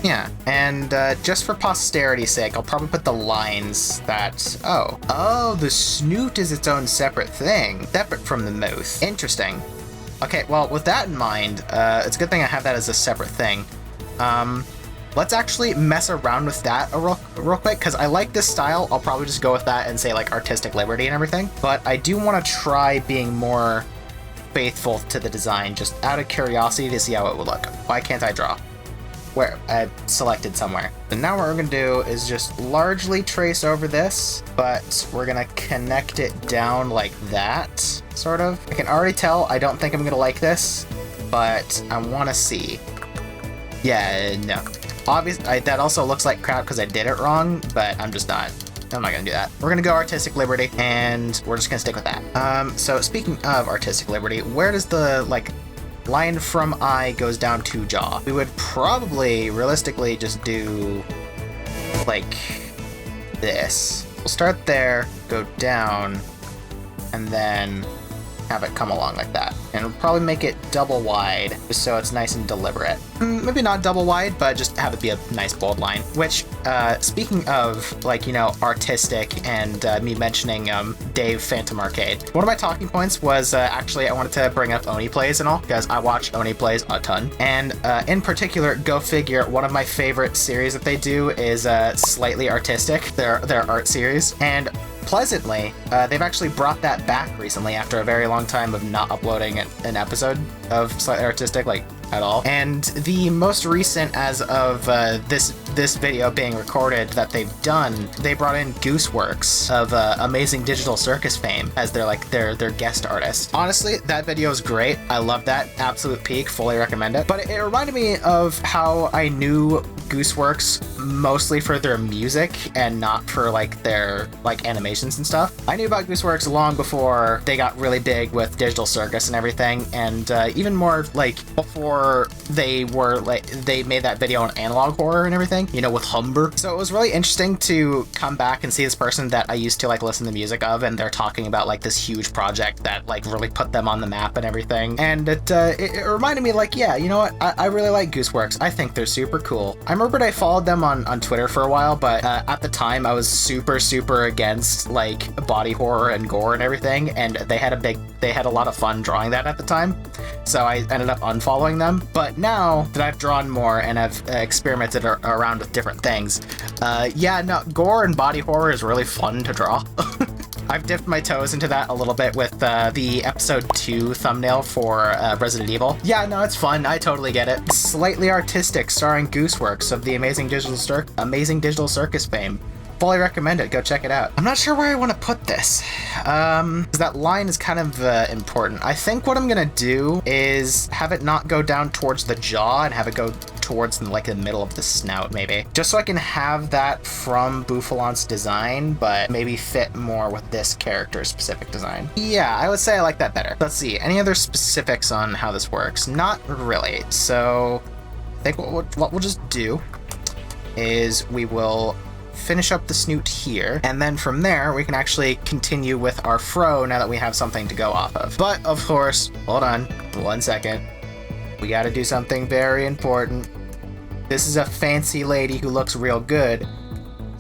A: Yeah, and just for posterity's sake, I'll probably put the lines that... Oh, the snoot is its own separate thing. Separate from the mouth. Interesting. Okay, well, with that in mind, it's a good thing I have that as a separate thing. Let's actually mess around with that real quick, because I like this style. I'll probably just go with that and say, like, artistic liberty and everything. But I do want to try being more faithful to the design, just out of curiosity to see how it would look. Why can't I draw? Where? I selected somewhere. So now what we're going to do is just largely trace over this, but we're going to connect it down like that, sort of. I can already tell I don't think I'm going to like this, but I want to see. Yeah, no. Obviously, that also looks like crap because I did it wrong, but I'm not gonna do that. We're gonna go artistic liberty, and we're just gonna stick with that. So speaking of artistic liberty, where does the, like, line from eye goes down to jaw? We would probably, realistically, just do, like, this. We'll start there, go down, and then have it come along like that. And we'll probably make it double wide, just so it's nice and deliberate. Maybe not double wide, but just have it be a nice bold line. Which, speaking of, like, you know, artistic and me mentioning Dave Phantom Arcade, one of my talking points was actually I wanted to bring up Oni Plays and all, because I watch Oni Plays a ton. And in particular, go figure, one of my favorite series that they do is Slightly Artistic, their art series. And pleasantly, they've actually brought that back recently after a very long time of not uploading an episode of Slightly Artistic, like, at all. And the most recent, as of this video being recorded, that they've done, they brought in Gooseworks of Amazing Digital Circus fame as their guest artist. Honestly, that video is great. I love that. Absolute peak. Fully recommend it. But it reminded me of how I knew Gooseworks mostly for their music and not for, like, their, like, animations and stuff. I knew about Gooseworks long before they got really big with Digital Circus and everything, and even more, like, before they were, like, they made that video on analog horror and everything, you know, with Humber. So it was really interesting to come back and see this person that I used to, like, listen to the music of, and they're talking about, like, this huge project that, like, really put them on the map and everything. And it reminded me, like, yeah, you know what, I really like Gooseworks. I think they're super cool. I remembered I followed them on Twitter for a while, but at the time I was super against, like, body horror and gore and everything, and they had a lot of fun drawing that at the time, so I ended up unfollowing them. But now that I've drawn more and I've experimented around with different things, yeah, no, gore and body horror is really fun to draw. I've dipped my toes into that a little bit with the episode 2 thumbnail for Resident Evil. Yeah, no, it's fun. I totally get it. Slightly Artistic, starring Gooseworks of the Amazing Digital Circus fame. Fully recommend it. Go check it out. I'm not sure where I want to put this. 'Cause that line is kind of important. I think what I'm gonna do is have it not go down towards the jaw and have it go towards, like, the middle of the snout, maybe. Just so I can have that from Bouffalant's design, but maybe fit more with this character's specific design. Yeah, I would say I like that better. Let's see. Any other specifics on how this works? Not really. So I think what we'll just do is we will finish up the snoot here, and then from there we can actually continue with our fro now that we have something to go off of. But of course, hold on 1 second, we gotta do something very important. This is a fancy lady who looks real good,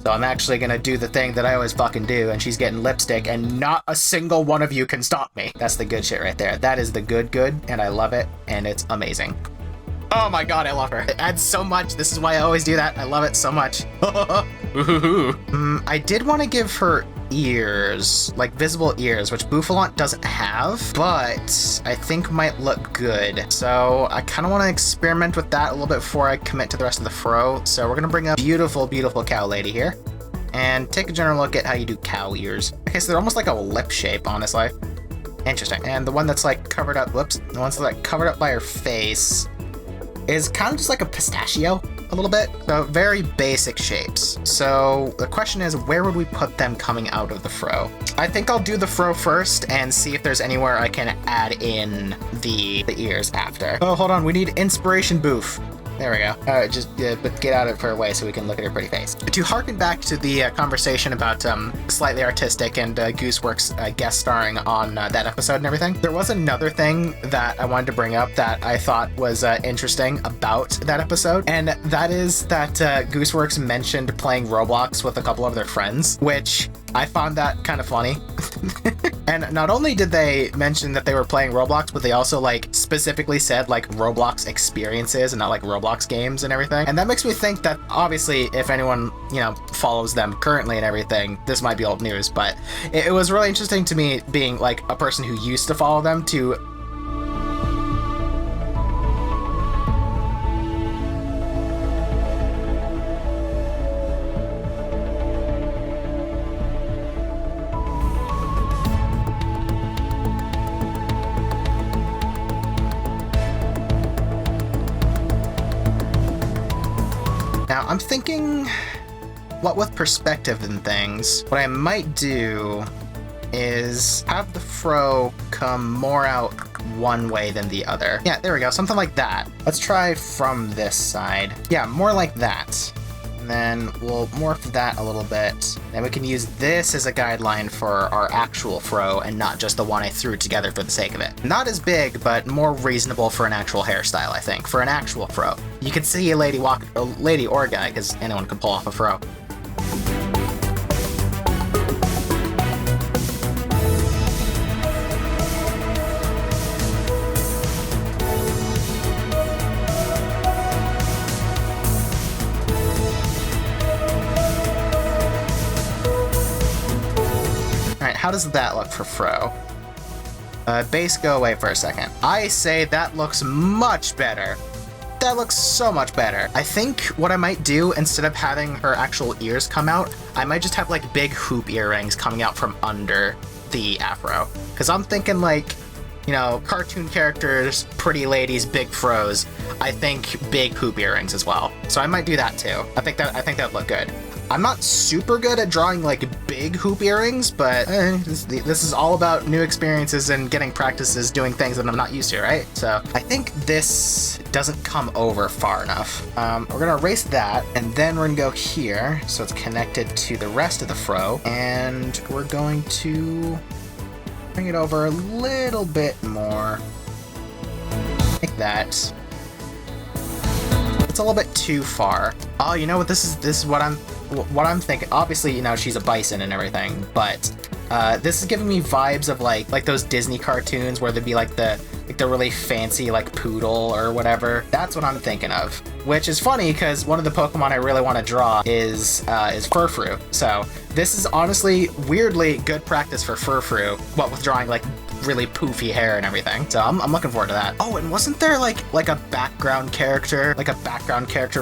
A: so I'm actually gonna do the thing that I always fucking do, and she's getting lipstick, and not a single one of you can stop me. That's the good shit right there. That is the good, and I love it, and it's amazing. Oh my god, I love her. It adds so much. This is why I always do that. I love it so much. I did want to give her ears, like visible ears, which Bouffalant doesn't have, but I think might look good. So I kind of want to experiment with that a little bit before I commit to the rest of the fro. So we're going to bring up beautiful cow lady here and take a general look at how you do cow ears. Okay, so they're almost like a lip shape, honestly. Interesting. And the one that's like covered up, whoops, the one's like covered up by her face is kind of just like a pistachio a little bit. So very basic shapes. So the question is, where would we put them coming out of the fro? I think I'll do the fro first and see if there's anywhere I can add in the ears after. Oh, hold on. We need inspiration boof. There we go. But get out of her way so we can look at her pretty face. To harken back to the conversation about Slightly Artistic and Gooseworks guest starring on that episode and everything, there was another thing that I wanted to bring up that I thought was interesting about that episode, and that is that Gooseworks mentioned playing Roblox with a couple of their friends, which I found that kind of funny. And not only did they mention that they were playing Roblox, but they also like specifically said like Roblox experiences and not like Roblox games and everything. And that makes me think that obviously if anyone, you know, follows them currently and everything, this might be old news, but it was really interesting to me being like a person who used to follow them to I'm thinking, what with perspective and things, what I might do is have the fro come more out one way than the other. Yeah, there we go, something like that. Let's try from this side. Yeah, more like that. And then we'll morph that a little bit. Then we can use this as a guideline for our actual fro and not just the one I threw together for the sake of it. Not as big, but more reasonable for an actual hairstyle, I think, for an actual fro. You can see a lady or a guy, because anyone can pull off a fro. How does that look for fro? Base, go away for a second. I say that looks much better. That looks so much better. I think what I might do, instead of having her actual ears come out, I might just have like big hoop earrings coming out from under the afro. Because I'm thinking like, you know, cartoon characters, pretty ladies, big fros. I think big hoop earrings as well. So I might do that too. I think that'd look good. I'm not super good at drawing like big hoop earrings, but this is all about new experiences and getting practices doing things that I'm not used to, right? So I think this doesn't come over far enough. We're gonna erase that, and then we're gonna go here, so it's connected to the rest of the fro, and we're going to bring it over a little bit more, like that. It's a little bit too far. Oh, you know what? This is what I'm thinking. Obviously, you know, she's a bison and everything, but this is giving me vibes of like those Disney cartoons where there'd be like the really fancy like poodle or whatever. That's what I'm thinking of. Which is funny because one of the Pokemon I really want to draw is Furfrou. So this is honestly weirdly good practice for Furfrou, what with drawing like really poofy hair and everything. So I'm looking forward to that. Oh, and wasn't there like a background character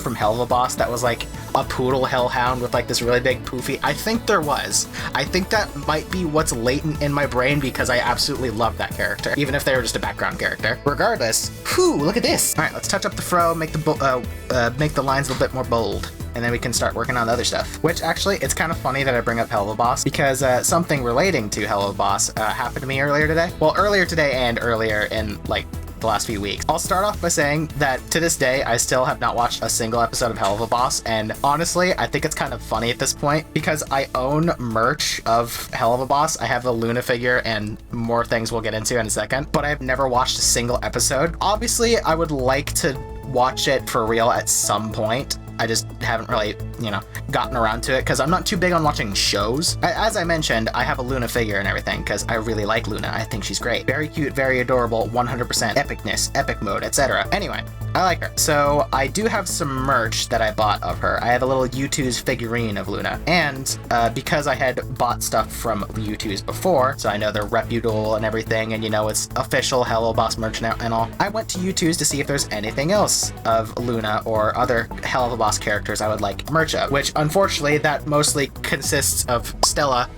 A: from Hell of a Boss that was like a poodle hellhound with like this really big poofy? I think there was. I think that might be what's latent in my brain because I absolutely love that character, even if they were just a background character. Regardless, whew, look at this. All right, let's touch up the fro, make the lines a little bit more bold. And then we can start working on the other stuff. Which actually, it's kind of funny that I bring up Hell of a Boss because something relating to Hell of a Boss happened to me earlier today. Well, earlier today and earlier in like the last few weeks. I'll start off by saying that to this day, I still have not watched a single episode of Hell of a Boss. And honestly, I think it's kind of funny at this point because I own merch of Hell of a Boss. I have a Luna figure and more things we'll get into in a second, but I've never watched a single episode. Obviously, I would like to watch it for real at some point. I just haven't really, you know, gotten around to it because I'm not too big on watching shows. As I mentioned, I have a Luna figure and everything because I really like Luna. I think she's great. Very cute, very adorable, 100% epicness, epic mode, etc. Anyway, I like her. So I do have some merch that I bought of her. I have a little U2's figurine of Luna. And because I had bought stuff from U2's before, so I know they're reputable and everything, and you know, it's official Hello Boss merch and all, I went to U2's to see if there's anything else of Luna or other Hell of a Boss characters I would like merch of, which unfortunately that mostly consists of Stella,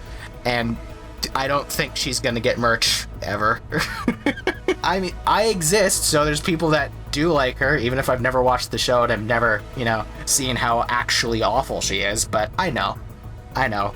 A: and I don't think she's gonna get merch ever. I mean, I exist, so there's people that do like her, even if I've never watched the show and I've never, you know, seen how actually awful she is, but I know,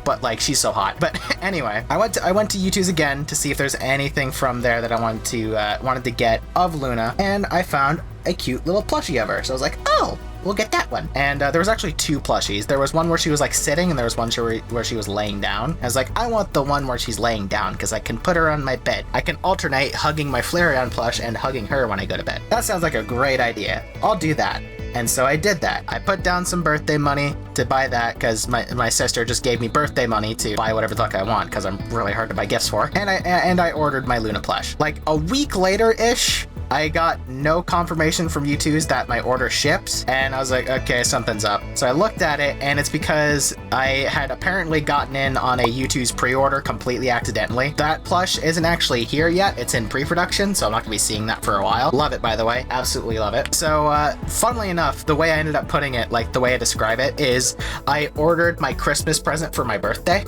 A: but like she's so hot. But anyway, I went to U2's again to see if there's anything from there that I wanted to get of Luna, and I found a cute little plushie of her. So I was like, oh, we'll get that one. And there was actually 2 plushies. There was one where she was like sitting, and there was one where she was laying down. I was like, I want the one where she's laying down because I can put her on my bed. I can alternate hugging my Flareon plush and hugging her when I go to bed. That sounds like a great idea. I'll do that. And so I did that. I put down some birthday money to buy that because my sister just gave me birthday money to buy whatever the fuck I want because I'm really hard to buy gifts for. And I ordered my Luna plush. Like a week later-ish, I got no confirmation from U2's that my order shipped, and I was like, okay, something's up. So I looked at it, and it's because I had apparently gotten in on a U2's pre-order completely accidentally. That plush isn't actually here yet. It's in pre-production, so I'm not gonna be seeing that for a while. Love it, by the way. Absolutely love it. So, funnily enough, the way I ended up putting it, like the way I describe it, is I ordered my Christmas present for my birthday.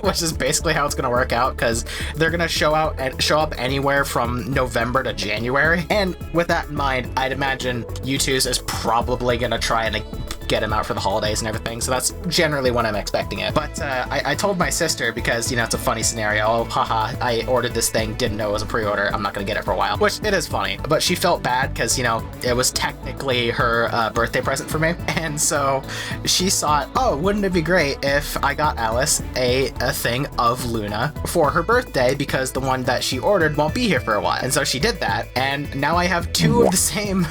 A: Which is basically how it's going to work out, because they're going to show up anywhere from November to January. And with that in mind, I'd imagine U2's is probably going to try and get him out for the holidays and everything, so that's generally when I'm expecting it. But I told my sister, because, you know, it's a funny scenario. Oh, haha, I ordered this thing, didn't know it was a pre-order, I'm not gonna get it for a while, which it is funny. But she felt bad because, you know, it was technically her birthday present for me, and so she thought, oh, wouldn't it be great if I got Alice a thing of Luna for her birthday, because the one that she ordered won't be here for a while. And so she did that, and now I have 2 of the same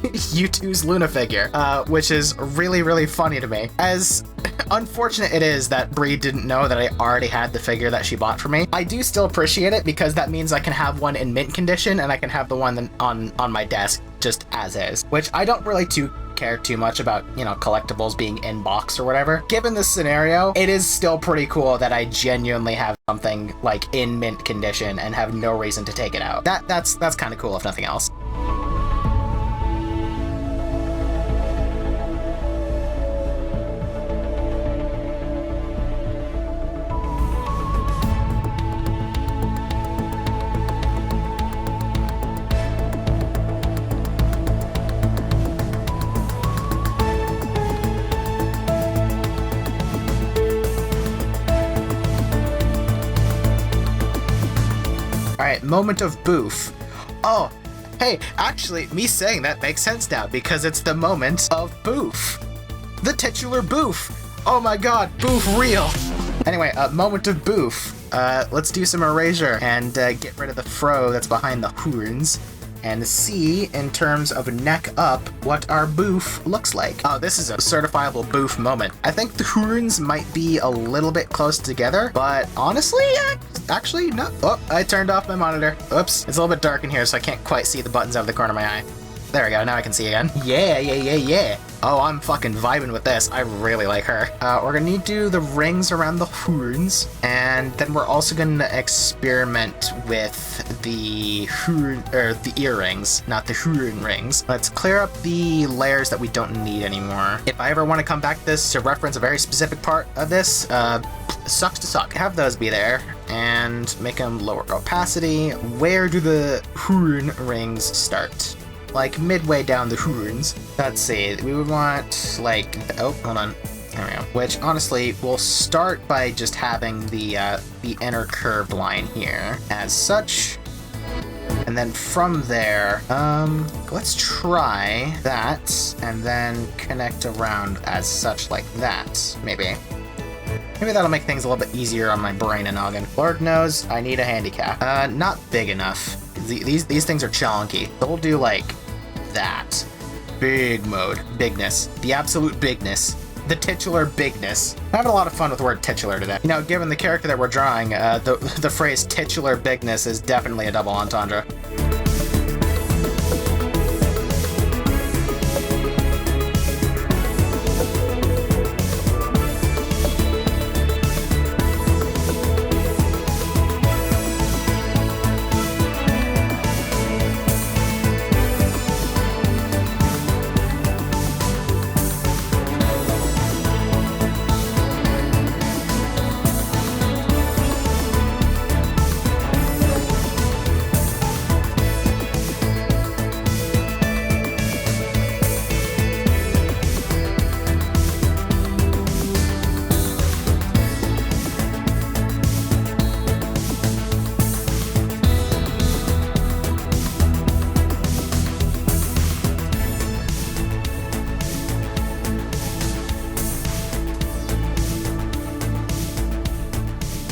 A: U2's Luna figure, which is really, really funny to me. As unfortunate it is that Bree didn't know that I already had the figure that she bought for me, I do still appreciate it, because that means I can have one in mint condition, and I can have the one on my desk just as is, which I don't really care too much about, you know, collectibles being in box or whatever. Given this scenario, it is still pretty cool that I genuinely have something like in mint condition and have no reason to take it out. That's kind of cool, if nothing else. Alright, moment of Boof. Oh, hey, actually, me saying that makes sense now, because it's the moment of Boof. The titular Boof. Oh my god, Boof real. Anyway, moment of Boof. Let's do some erasure and get rid of the fro that's behind the horns, and see, in terms of neck up, what our Boof looks like. Oh, this is a certifiable Boof moment. I think the horns might be a little bit close together, but honestly, actually, no. Oh, I turned off my monitor. Oops, it's a little bit dark in here, so I can't quite see the buttons out of the corner of my eye. There we go, now I can see again. Yeah. Oh, I'm fucking vibing with this. I really like her. We're gonna need to do the rings around the horns, and then we're also gonna experiment with the earrings, not the horn rings. Let's clear up the layers that we don't need anymore. If I ever want to come back to this to reference a very specific part of this, sucks to suck. Have those be there, and make them lower opacity. Where do the horn rings start? Like midway down the horns. Let's see, we would want like, oh, hold on, there we go. Which honestly, we'll start by just having the inner curved line here as such. And then from there, let's try that and then connect around as such like that, maybe. Maybe that'll make things a little bit easier on my brain and noggin. Lord knows I need a handicap. Not big enough. These things are chunky. So we'll do like that. Big mode. Bigness. The absolute bigness. The titular bigness. I'm having a lot of fun with the word titular today. You know, given the character that we're drawing, the phrase titular bigness is definitely a double entendre.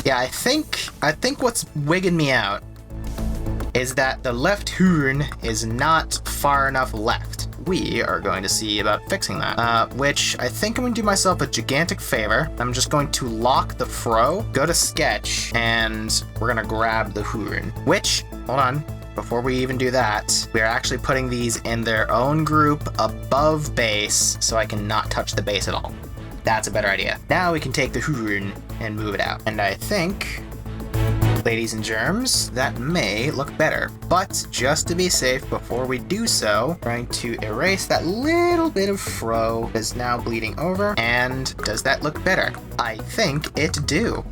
A: Yeah, I think what's wigging me out is that the left horn is not far enough left. We are going to see about fixing that, which I think I'm going to do myself a gigantic favor. I'm just going to lock the fro, go to sketch, and we're going to grab the horn, which, hold on, before we even do that, we are actually putting these in their own group above base so I can not touch the base at all. That's a better idea. Now we can take the horn and move it out. And I think, ladies and germs, that may look better. But just to be safe, before we do so, I'm going to erase that little bit of fro that's now bleeding over. And does that look better? I think it do.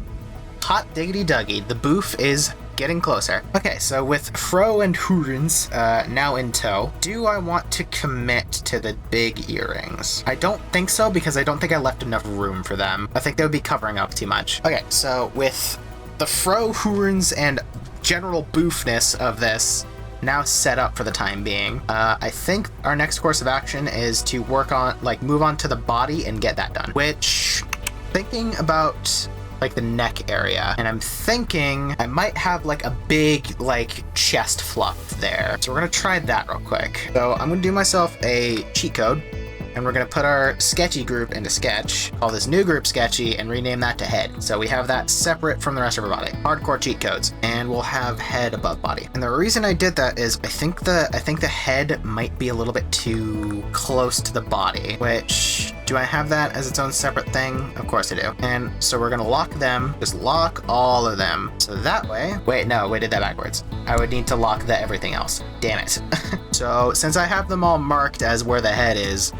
A: Hot diggity Dougie, the boof is getting closer. Okay, so with fro and horns now in tow, do I want to commit to the big earrings? I don't think so, because I don't think I left enough room for them. I think they would be covering up too much. Okay, so with the fro, horns, and general boofness of this now set up for the time being, I think our next course of action is to work on, move on to the body and get that done. Which, thinking about the neck area, and I'm thinking I might have a big chest fluff there. So we're gonna try that real quick. So I'm gonna do myself a cheat code, and we're gonna put our sketchy group into sketch, call this new group sketchy, and rename that to head. So we have that separate from the rest of our body. Hardcore cheat codes, and we'll have head above body. And the reason I did that is I think the head might be a little bit too close to the body, which, do I have that as its own separate thing? Of course I do. And so we're gonna lock them, just lock all of them. So that way, wait, no, we did that backwards. I would need to lock everything else. Damn it. So since I have them all marked as where the head is,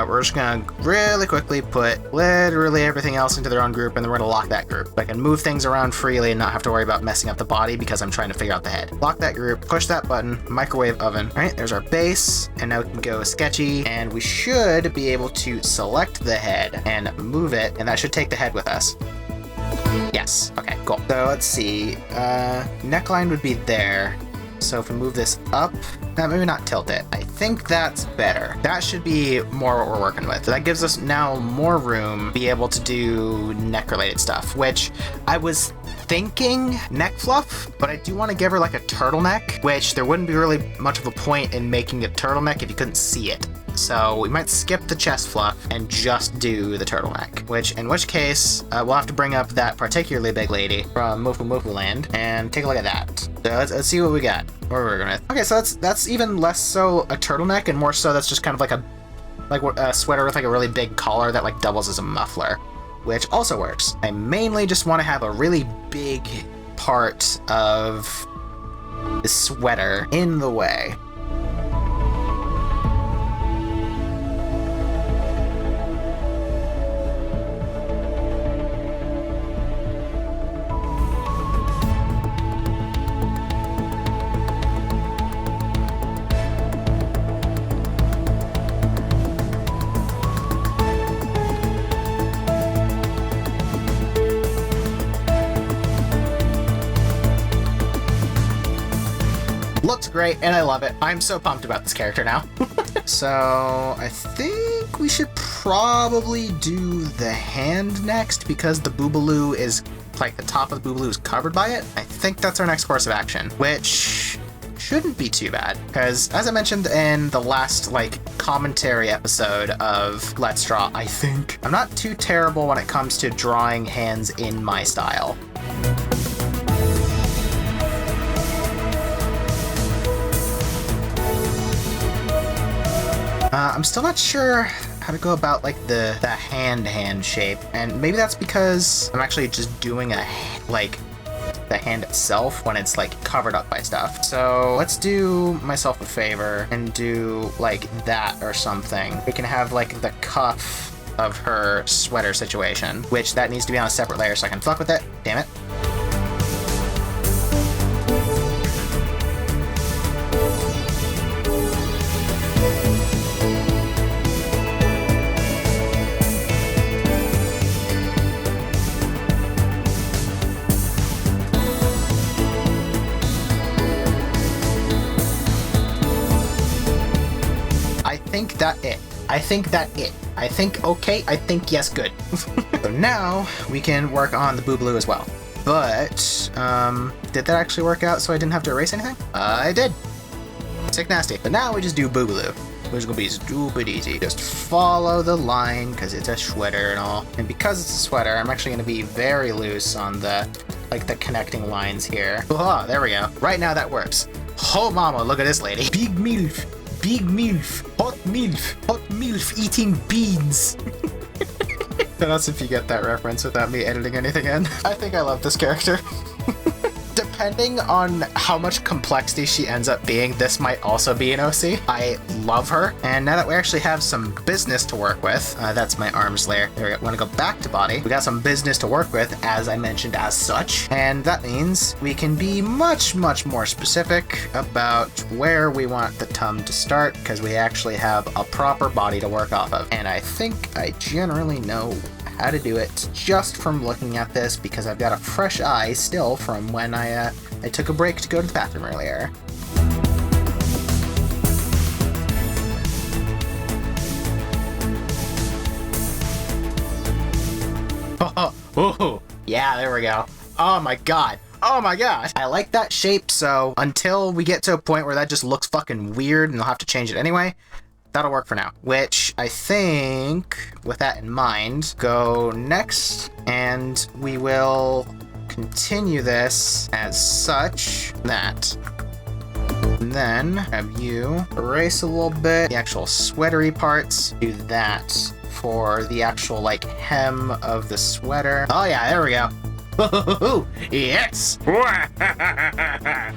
A: we're just gonna really quickly put literally everything else into their own group, and then we're gonna lock that group. I can move things around freely and not have to worry about messing up the body because I'm trying to figure out the head. Lock that group, push that button, microwave oven. All right, there's our base, and now we can go sketchy, and we should be able to select the head and move it, and that should take the head with us. Yes, okay, cool. So let's see, neckline would be there. So if we move this up, maybe not tilt it. I think that's better. That should be more what we're working with. That gives us now more room to be able to do neck-related stuff, which I was thinking neck fluff, but I do want to give her a turtleneck, which there wouldn't be really much of a point in making a turtleneck if you couldn't see it. So we might skip the chest fluff and just do the turtleneck, in which case we'll have to bring up that particularly big lady from Mofu Mofu Land and take a look at that. So let's see what we got. What we're working with. Okay, so that's even less so a turtleneck and more so that's just kind of a sweater with a really big collar that doubles as a muffler, which also works. I mainly just want to have a really big part of the sweater in the way. Looks great, and I love it. I'm so pumped about this character now. So I think we should probably do the hand next, because the Boobaloo is, the top of the Boobaloo is covered by it. I think that's our next course of action, which shouldn't be too bad, because as I mentioned in the last, commentary episode of Let's Draw, I think I'm not too terrible when it comes to drawing hands in my style. I'm still not sure how to go about the hand shape, and maybe that's because I'm actually just doing the hand itself when it's covered up by stuff. So let's do myself a favor and do that or something. We can have the cuff of her sweater situation, which that needs to be on a separate layer so I can fuck with it. Damn it. I think okay, I think yes, good. So now we can work on the Boobaloo as well. But, did that actually work out so I didn't have to erase anything? I did. Sick nasty. But now we just do Boogaloo, which is gonna be stupid easy. Just follow the line, because it's a sweater and all. And because it's a sweater, I'm actually gonna be very loose on the, like, the connecting lines here. Oh, there we go. Right now that works. Oh mama, look at this lady. Big MILF. Big MILF. Hot MILF. Hot MILF eating beans. Don't know if you get that reference without me editing anything in. I think I love this character. Depending on how much complexity she ends up being, this might also be an OC. I love her. And now that we actually have some business to work with, that's my arms layer. There we go. Want to go back to body. We got some business to work with, as I mentioned, as such. And that means we can be much, much more specific about where we want the tum to start, because we actually have a proper body to work off of. And I think I generally know how to do it just from looking at this, because I've got a fresh eye still from when I took a break to go to the bathroom earlier. Oh, yeah, there we go. Oh my god. Oh my god. I like that shape, so until we get to a point where that just looks fucking weird and I'll have to change it anyway, that'll work for now. Which I think, with that in mind, go next, and we will continue this as such that. And then have you erase a little bit the actual sweatery parts. Do that for the actual like hem of the sweater. Oh yeah, there we go. Yes!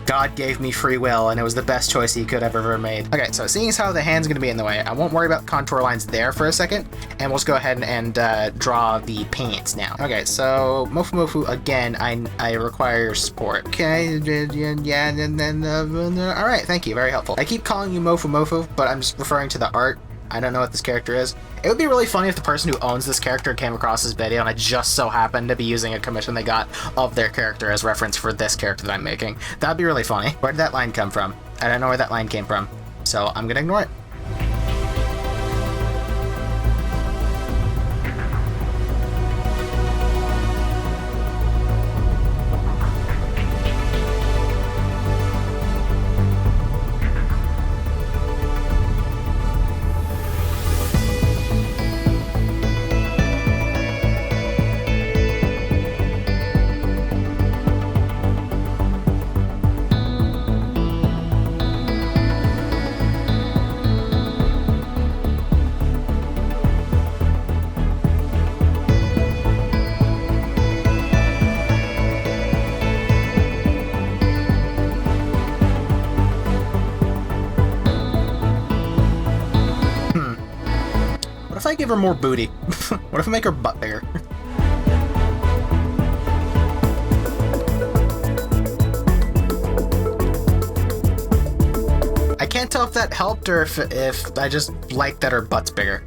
A: God gave me free will, and it was the best choice he could have ever made. Okay, so seeing as how the hand's gonna be in the way, I won't worry about contour lines there for a second, and we'll just go ahead and draw the paints now. Okay, so Mofu again, I require your support. Okay, yeah, and then all right, thank you, very helpful. I keep calling you Mofu, but I'm just referring to the art. I don't know what this character is. It would be really funny if the person who owns this character came across this video and I just so happened to be using a commission they got of their character as reference for this character that I'm making. That'd be really funny. Where did that line come from? I don't know where that line came from, so I'm gonna ignore it. What if I give her more booty? What if I make her butt bigger? I can't tell if that helped or if I just like that her butt's bigger.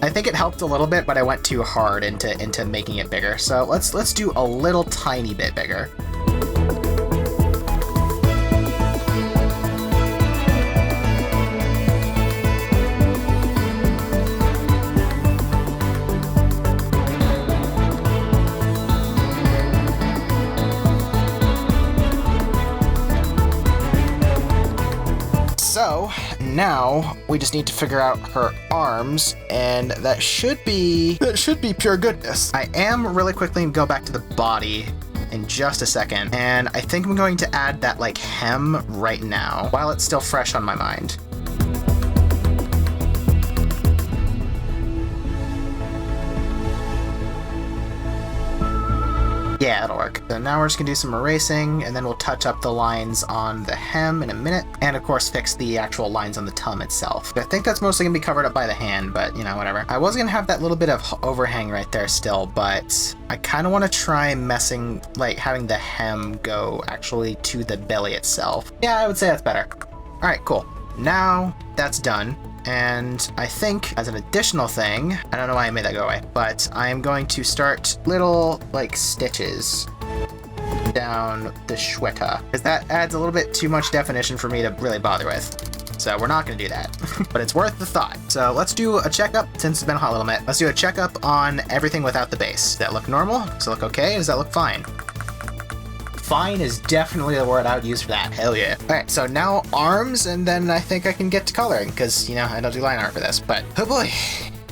A: I think it helped a little bit, but I went too hard into making it bigger. So let's do a little tiny bit bigger. So now we just need to figure out her arms, and that should be pure goodness. I am really quickly go back to the body in just a second, and I think I'm going to add that like hem right now while it's still fresh on my mind. Yeah, that'll work. So now we're just gonna do some erasing, and then we'll touch up the lines on the hem in a minute, and of course fix the actual lines on the tum itself. I think that's mostly gonna be covered up by the hand, but you know, whatever. I was gonna have that little bit of overhang right there still, but I kind of want to try messing, like having the hem go actually to the belly itself. Yeah, I would say that's better. All right, cool. Now that's done. And I think as an additional thing, I don't know why I made that go away, but I am going to start little like stitches down the sweater, because that adds a little bit too much definition for me to really bother with. So we're not going to do that, but it's worth the thought. So let's do a checkup, since it's been a hot little minute. Let's do a checkup on everything without the base. Does that look normal? Does that look okay? Does that look fine? Fine is definitely the word I would use for that. Hell yeah. Alright, so now arms, and then I think I can get to coloring, because, you know, I don't do line art for this, but oh boy.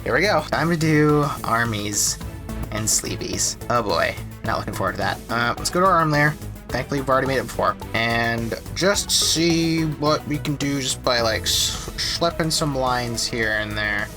A: Here we go. Time to do armies and sleeveys. Oh boy. Not looking forward to that. Let's go to our arm layer. Thankfully, we've already made it before. And just see what we can do just by, like, schlepping some lines here and there.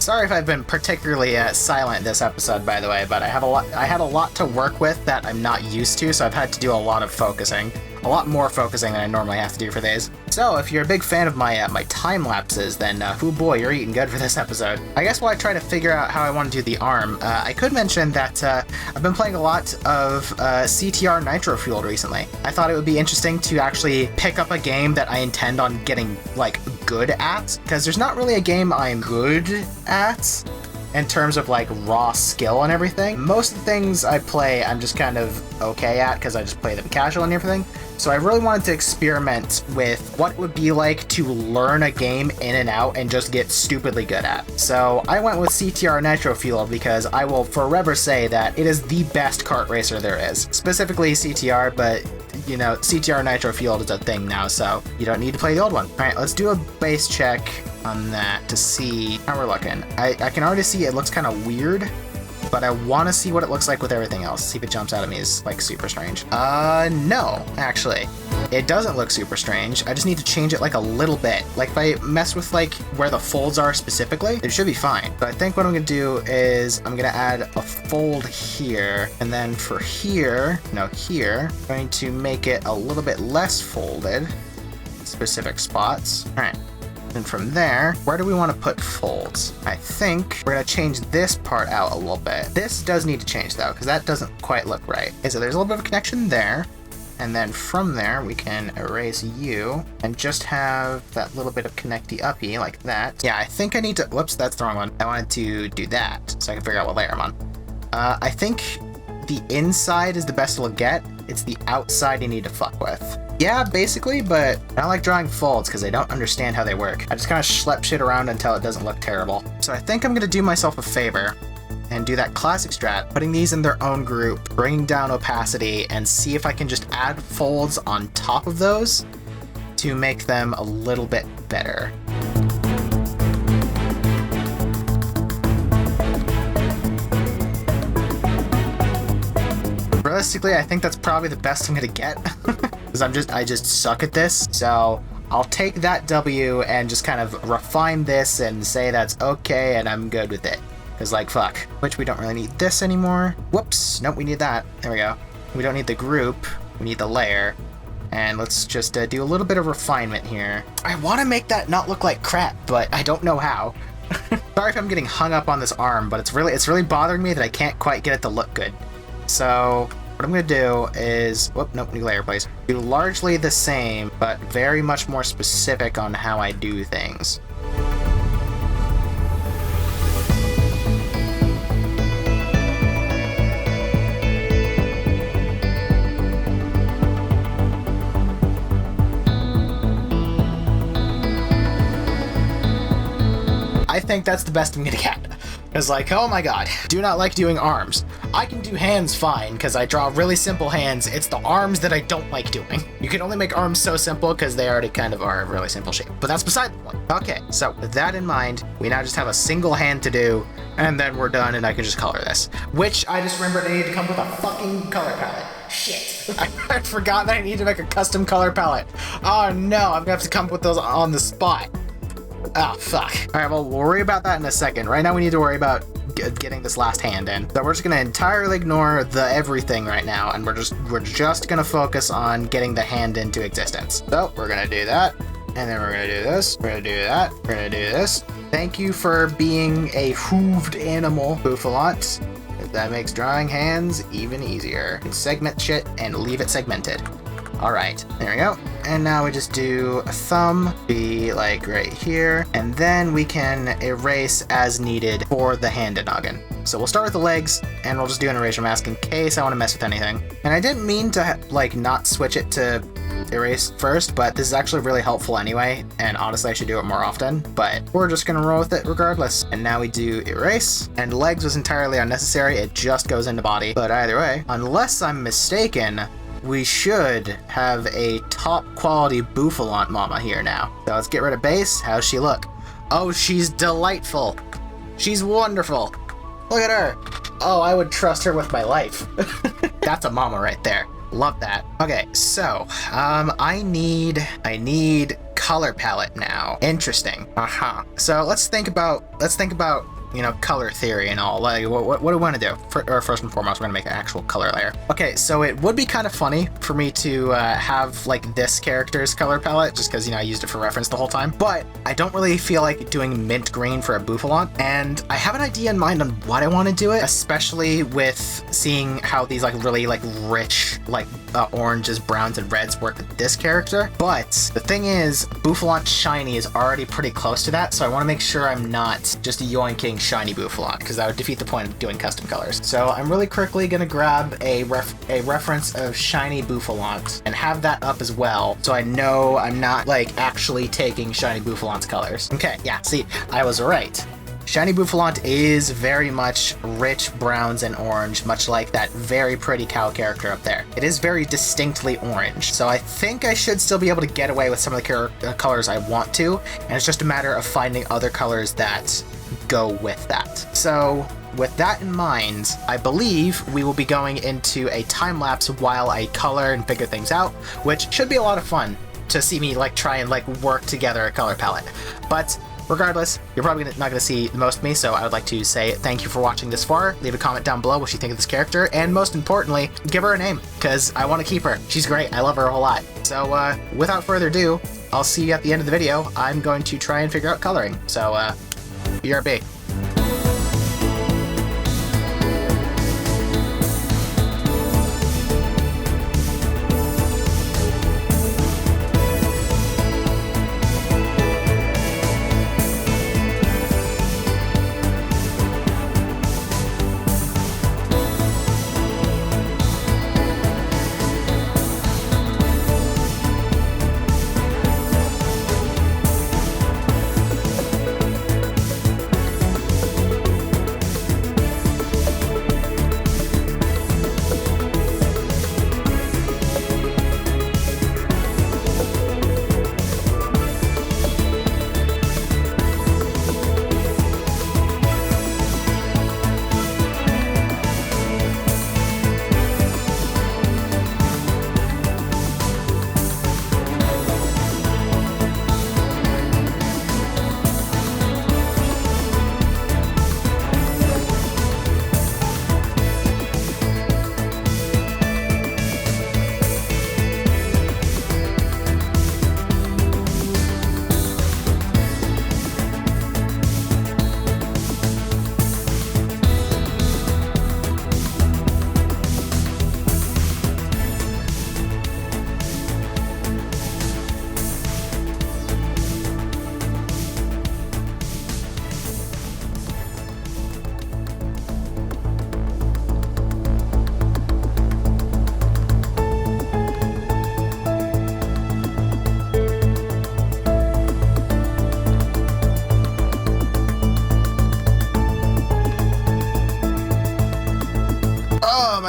A: Sorry if I've been particularly silent this episode, by the way, but I had a lot to work with that I'm not used to, so I've had to do a lot of focusing. A lot more focusing than I normally have to do for these. So, if you're a big fan of my my time lapses, then oh boy, you're eating good for this episode. I guess while I try to figure out how I want to do the arm, I could mention that I've been playing a lot of CTR Nitro Fueled recently. I thought it would be interesting to actually pick up a game that I intend on getting, like, good at, because there's not really a game I'm good at in terms of, like, raw skill and everything. Most of the things I play, I'm just kind of okay at, because I just play them casual and everything. So I really wanted to experiment with what it would be like to learn a game in and out and just get stupidly good at. So I went with CTR Nitro Fueled because I will forever say that it is the best kart racer there is. Specifically CTR, but you know, CTR Nitro Fueled is a thing now, so you don't need to play the old one. Alright, let's do a base check on that to see how we're looking. I can already see it looks kind of weird, but I want to see what it looks like with everything else. See if it jumps out at me as, like, super strange. No, actually. It doesn't look super strange. I just need to change it, like, a little bit. Like, if I mess with, like, where the folds are specifically, it should be fine. But I think what I'm going to do is I'm going to add a fold here. And then for here, I'm going to make it a little bit less folded in specific spots. All right. And from there, where do we want to put folds? I think we're going to change this part out a little bit. This does need to change, though, because that doesn't quite look right. Okay, so there's a little bit of a connection there. And then from there, we can erase you and just have that little bit of connecty-uppy like that. Yeah, I think I need to... Whoops, that's the wrong one. I wanted to do that so I can figure out what layer I'm on. I think the inside is the best it'll get. It's the outside you need to fuck with. Yeah, basically, but I don't like drawing folds because I don't understand how they work. I just kind of schlep shit around until it doesn't look terrible. So I think I'm going to do myself a favor and do that classic strat, putting these in their own group, bringing down opacity, and see if I can just add folds on top of those to make them a little bit better. Realistically, I think that's probably the best I'm gonna get because I just suck at this. So I'll take that W and just kind of refine this and say that's okay and I'm good with it. Because, like, fuck. Which we don't really need this anymore. Whoops. Nope, we need that. There we go. We don't need the group. We need the layer. And let's just do a little bit of refinement here. I want to make that not look like crap, but I don't know how. Sorry if I'm getting hung up on this arm, but it's really bothering me that I can't quite get it to look good. So what I'm going to do is... Whoop, nope, new layer, please. Do largely the same, but very much more specific on how I do things. I think that's the best I'm gonna get. Because, like, oh my god, do not like doing arms. I can do hands fine, because I draw really simple hands. It's the arms that I don't like doing. You can only make arms so simple, because they already kind of are a really simple shape. But that's beside the point. Okay, so with that in mind, we now just have a single hand to do, and then we're done, and I can just color this. Which, I just remembered I need to come with a fucking color palette. Shit. I forgot that I need to make a custom color palette. Oh no, I'm gonna have to come up with those on the spot. Oh, fuck. Alright, well, we'll worry about that in a second. Right now we need to worry about getting this last hand in. So we're just gonna entirely ignore the everything right now, and we're just gonna focus on getting the hand into existence. So, we're gonna do that, and then we're gonna do this, we're gonna do that, we're gonna do this. Thank you for being a hooved animal, Bouffalant. That makes drawing hands even easier. You can segment shit and leave it segmented. All right, there we go. And now we just do a thumb, be like right here, and then we can erase as needed for the hand and noggin. So we'll start with the legs, and we'll just do an erasure mask in case I want to mess with anything. And I didn't mean to like not switch it to erase first, but this is actually really helpful anyway, and honestly I should do it more often, but we're just gonna roll with it regardless. And now we do erase, and legs was entirely unnecessary, it just goes into body. But either way, unless I'm mistaken, we should have a top quality Bouffalant mama here now. So let's get rid of base. How's she look? Oh, she's delightful. She's wonderful. Look at her. Oh, I would trust her with my life. That's a mama right there. Love that. Okay, so I need color palette now. Interesting. So let's think about you know, color theory and all. Like, what do we want to do? First and foremost, we're gonna make an actual color layer. Okay, so it would be kind of funny for me to have like this character's color palette, just because, you know, I used it for reference the whole time. But I don't really feel like doing mint green for a Bouffalant, and I have an idea in mind on what I want to do it, especially with seeing how these like really like rich like oranges, browns, and reds work with this character. But the thing is, Bouffalant shiny is already pretty close to that, so I want to make sure I'm not just yoinking shiny Bouffalant, because that would defeat the point of doing custom colors. So I'm really quickly gonna grab a reference of shiny Bouffalant and have that up as well, so I know I'm not like actually taking shiny Bouffalant's colors. Okay, yeah, see, I was right. Shiny Bouffalant is very much rich browns and orange, much like that very pretty cow character up there. It is very distinctly orange, so I think I should still be able to get away with some of the colors I want to, and it's just a matter of finding other colors that go with that. So with that in mind, I believe we will be going into a time lapse while I color and figure things out, which should be a lot of fun to see me like try and like work together a color palette. But regardless, you're probably not going to see the most of me, so I would like to say thank you for watching this far. Leave a comment down below what you think of this character, and most importantly, give her a name, because I want to keep her. She's great. I love her a whole lot. So without further ado, I'll see you at the end of the video. I'm going to try and figure out coloring. So BRB.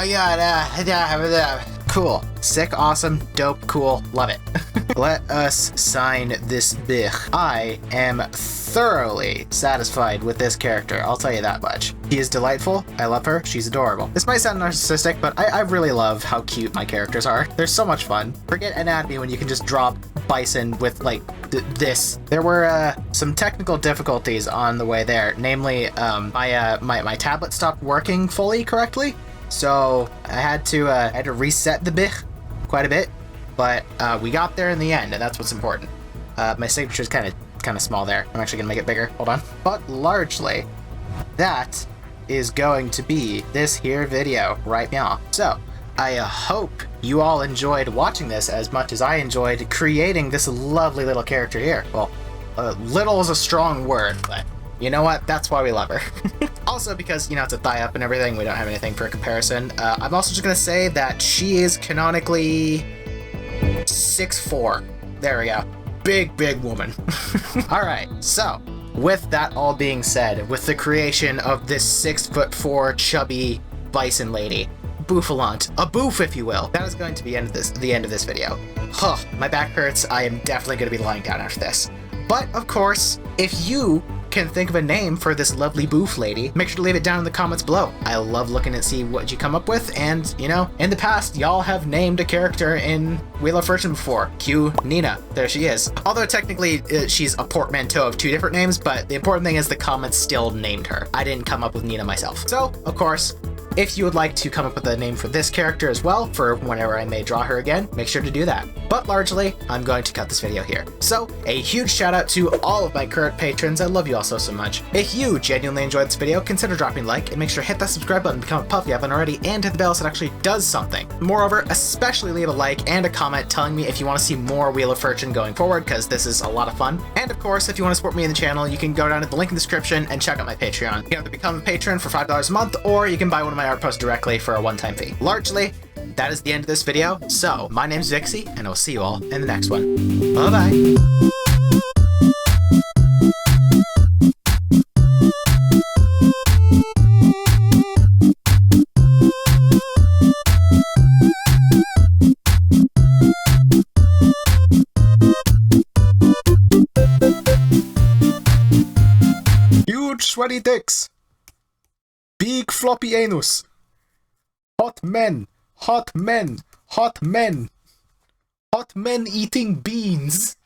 A: my god, cool. Sick, awesome, dope, cool, love it. Let us sign this bich. I am thoroughly satisfied with this character, I'll tell you that much. She is delightful, I love her, she's adorable. This might sound narcissistic, but I really love how cute my characters are. They're so much fun. Forget anatomy when you can just drop Bison with, like, this. There were some technical difficulties on the way there, namely, my tablet stopped working fully correctly, so I had to reset the bich quite a bit, but we got there in the end, and that's what's important. My signature is kind of small there. I'm actually gonna make it bigger. Hold on. But largely, that is going to be this here video right now. So I hope you all enjoyed watching this as much as I enjoyed creating this lovely little character here. Well, little is a strong word, but you know what? That's why we love her. Also because, you know, it's a thigh up and everything, we don't have anything for a comparison. I'm also just going to say that she is canonically 6'4". There we go. Big woman. Alright, so with that all being said, with the creation of this 6'4" chubby bison lady, Bouffalant, a boof if you will, that is going to be the end of this video. Huh, my back hurts. I am definitely going to be lying down after this. But of course, if you can think of a name for this lovely boof lady, make sure to leave it down in the comments below. I love looking to see what you come up with, and, you know, in the past, y'all have named a character in Wheel of Fortune before. Cue Nina. There she is. Although technically, she's a portmanteau of 2 different names, but the important thing is the comments still named her. I didn't come up with Nina myself. So, of course, if you would like to come up with a name for this character as well, for whenever I may draw her again, make sure to do that. But largely, I'm going to cut this video here. So, a huge shout out to all of my current patrons. I love you all so much. If you genuinely enjoyed this video, consider dropping a like, and make sure to hit that subscribe button, become a puff if you haven't already, and hit the bell so it actually does something. Moreover, especially leave a like and a comment telling me if you want to see more Wheel of Fortune going forward, because this is a lot of fun. And of course, if you want to support me in the channel, you can go down to the link in the description and check out my Patreon. You can either become a patron for $5 a month, or you can buy one of my art posts directly for a one-time fee. Largely, that is the end of this video. So, my name's Vixie, and I'll see you all in the next one. Bye-bye. Huge sweaty dicks. Big floppy anus. Hot men. Hot men. Hot men. Hot men eating beans.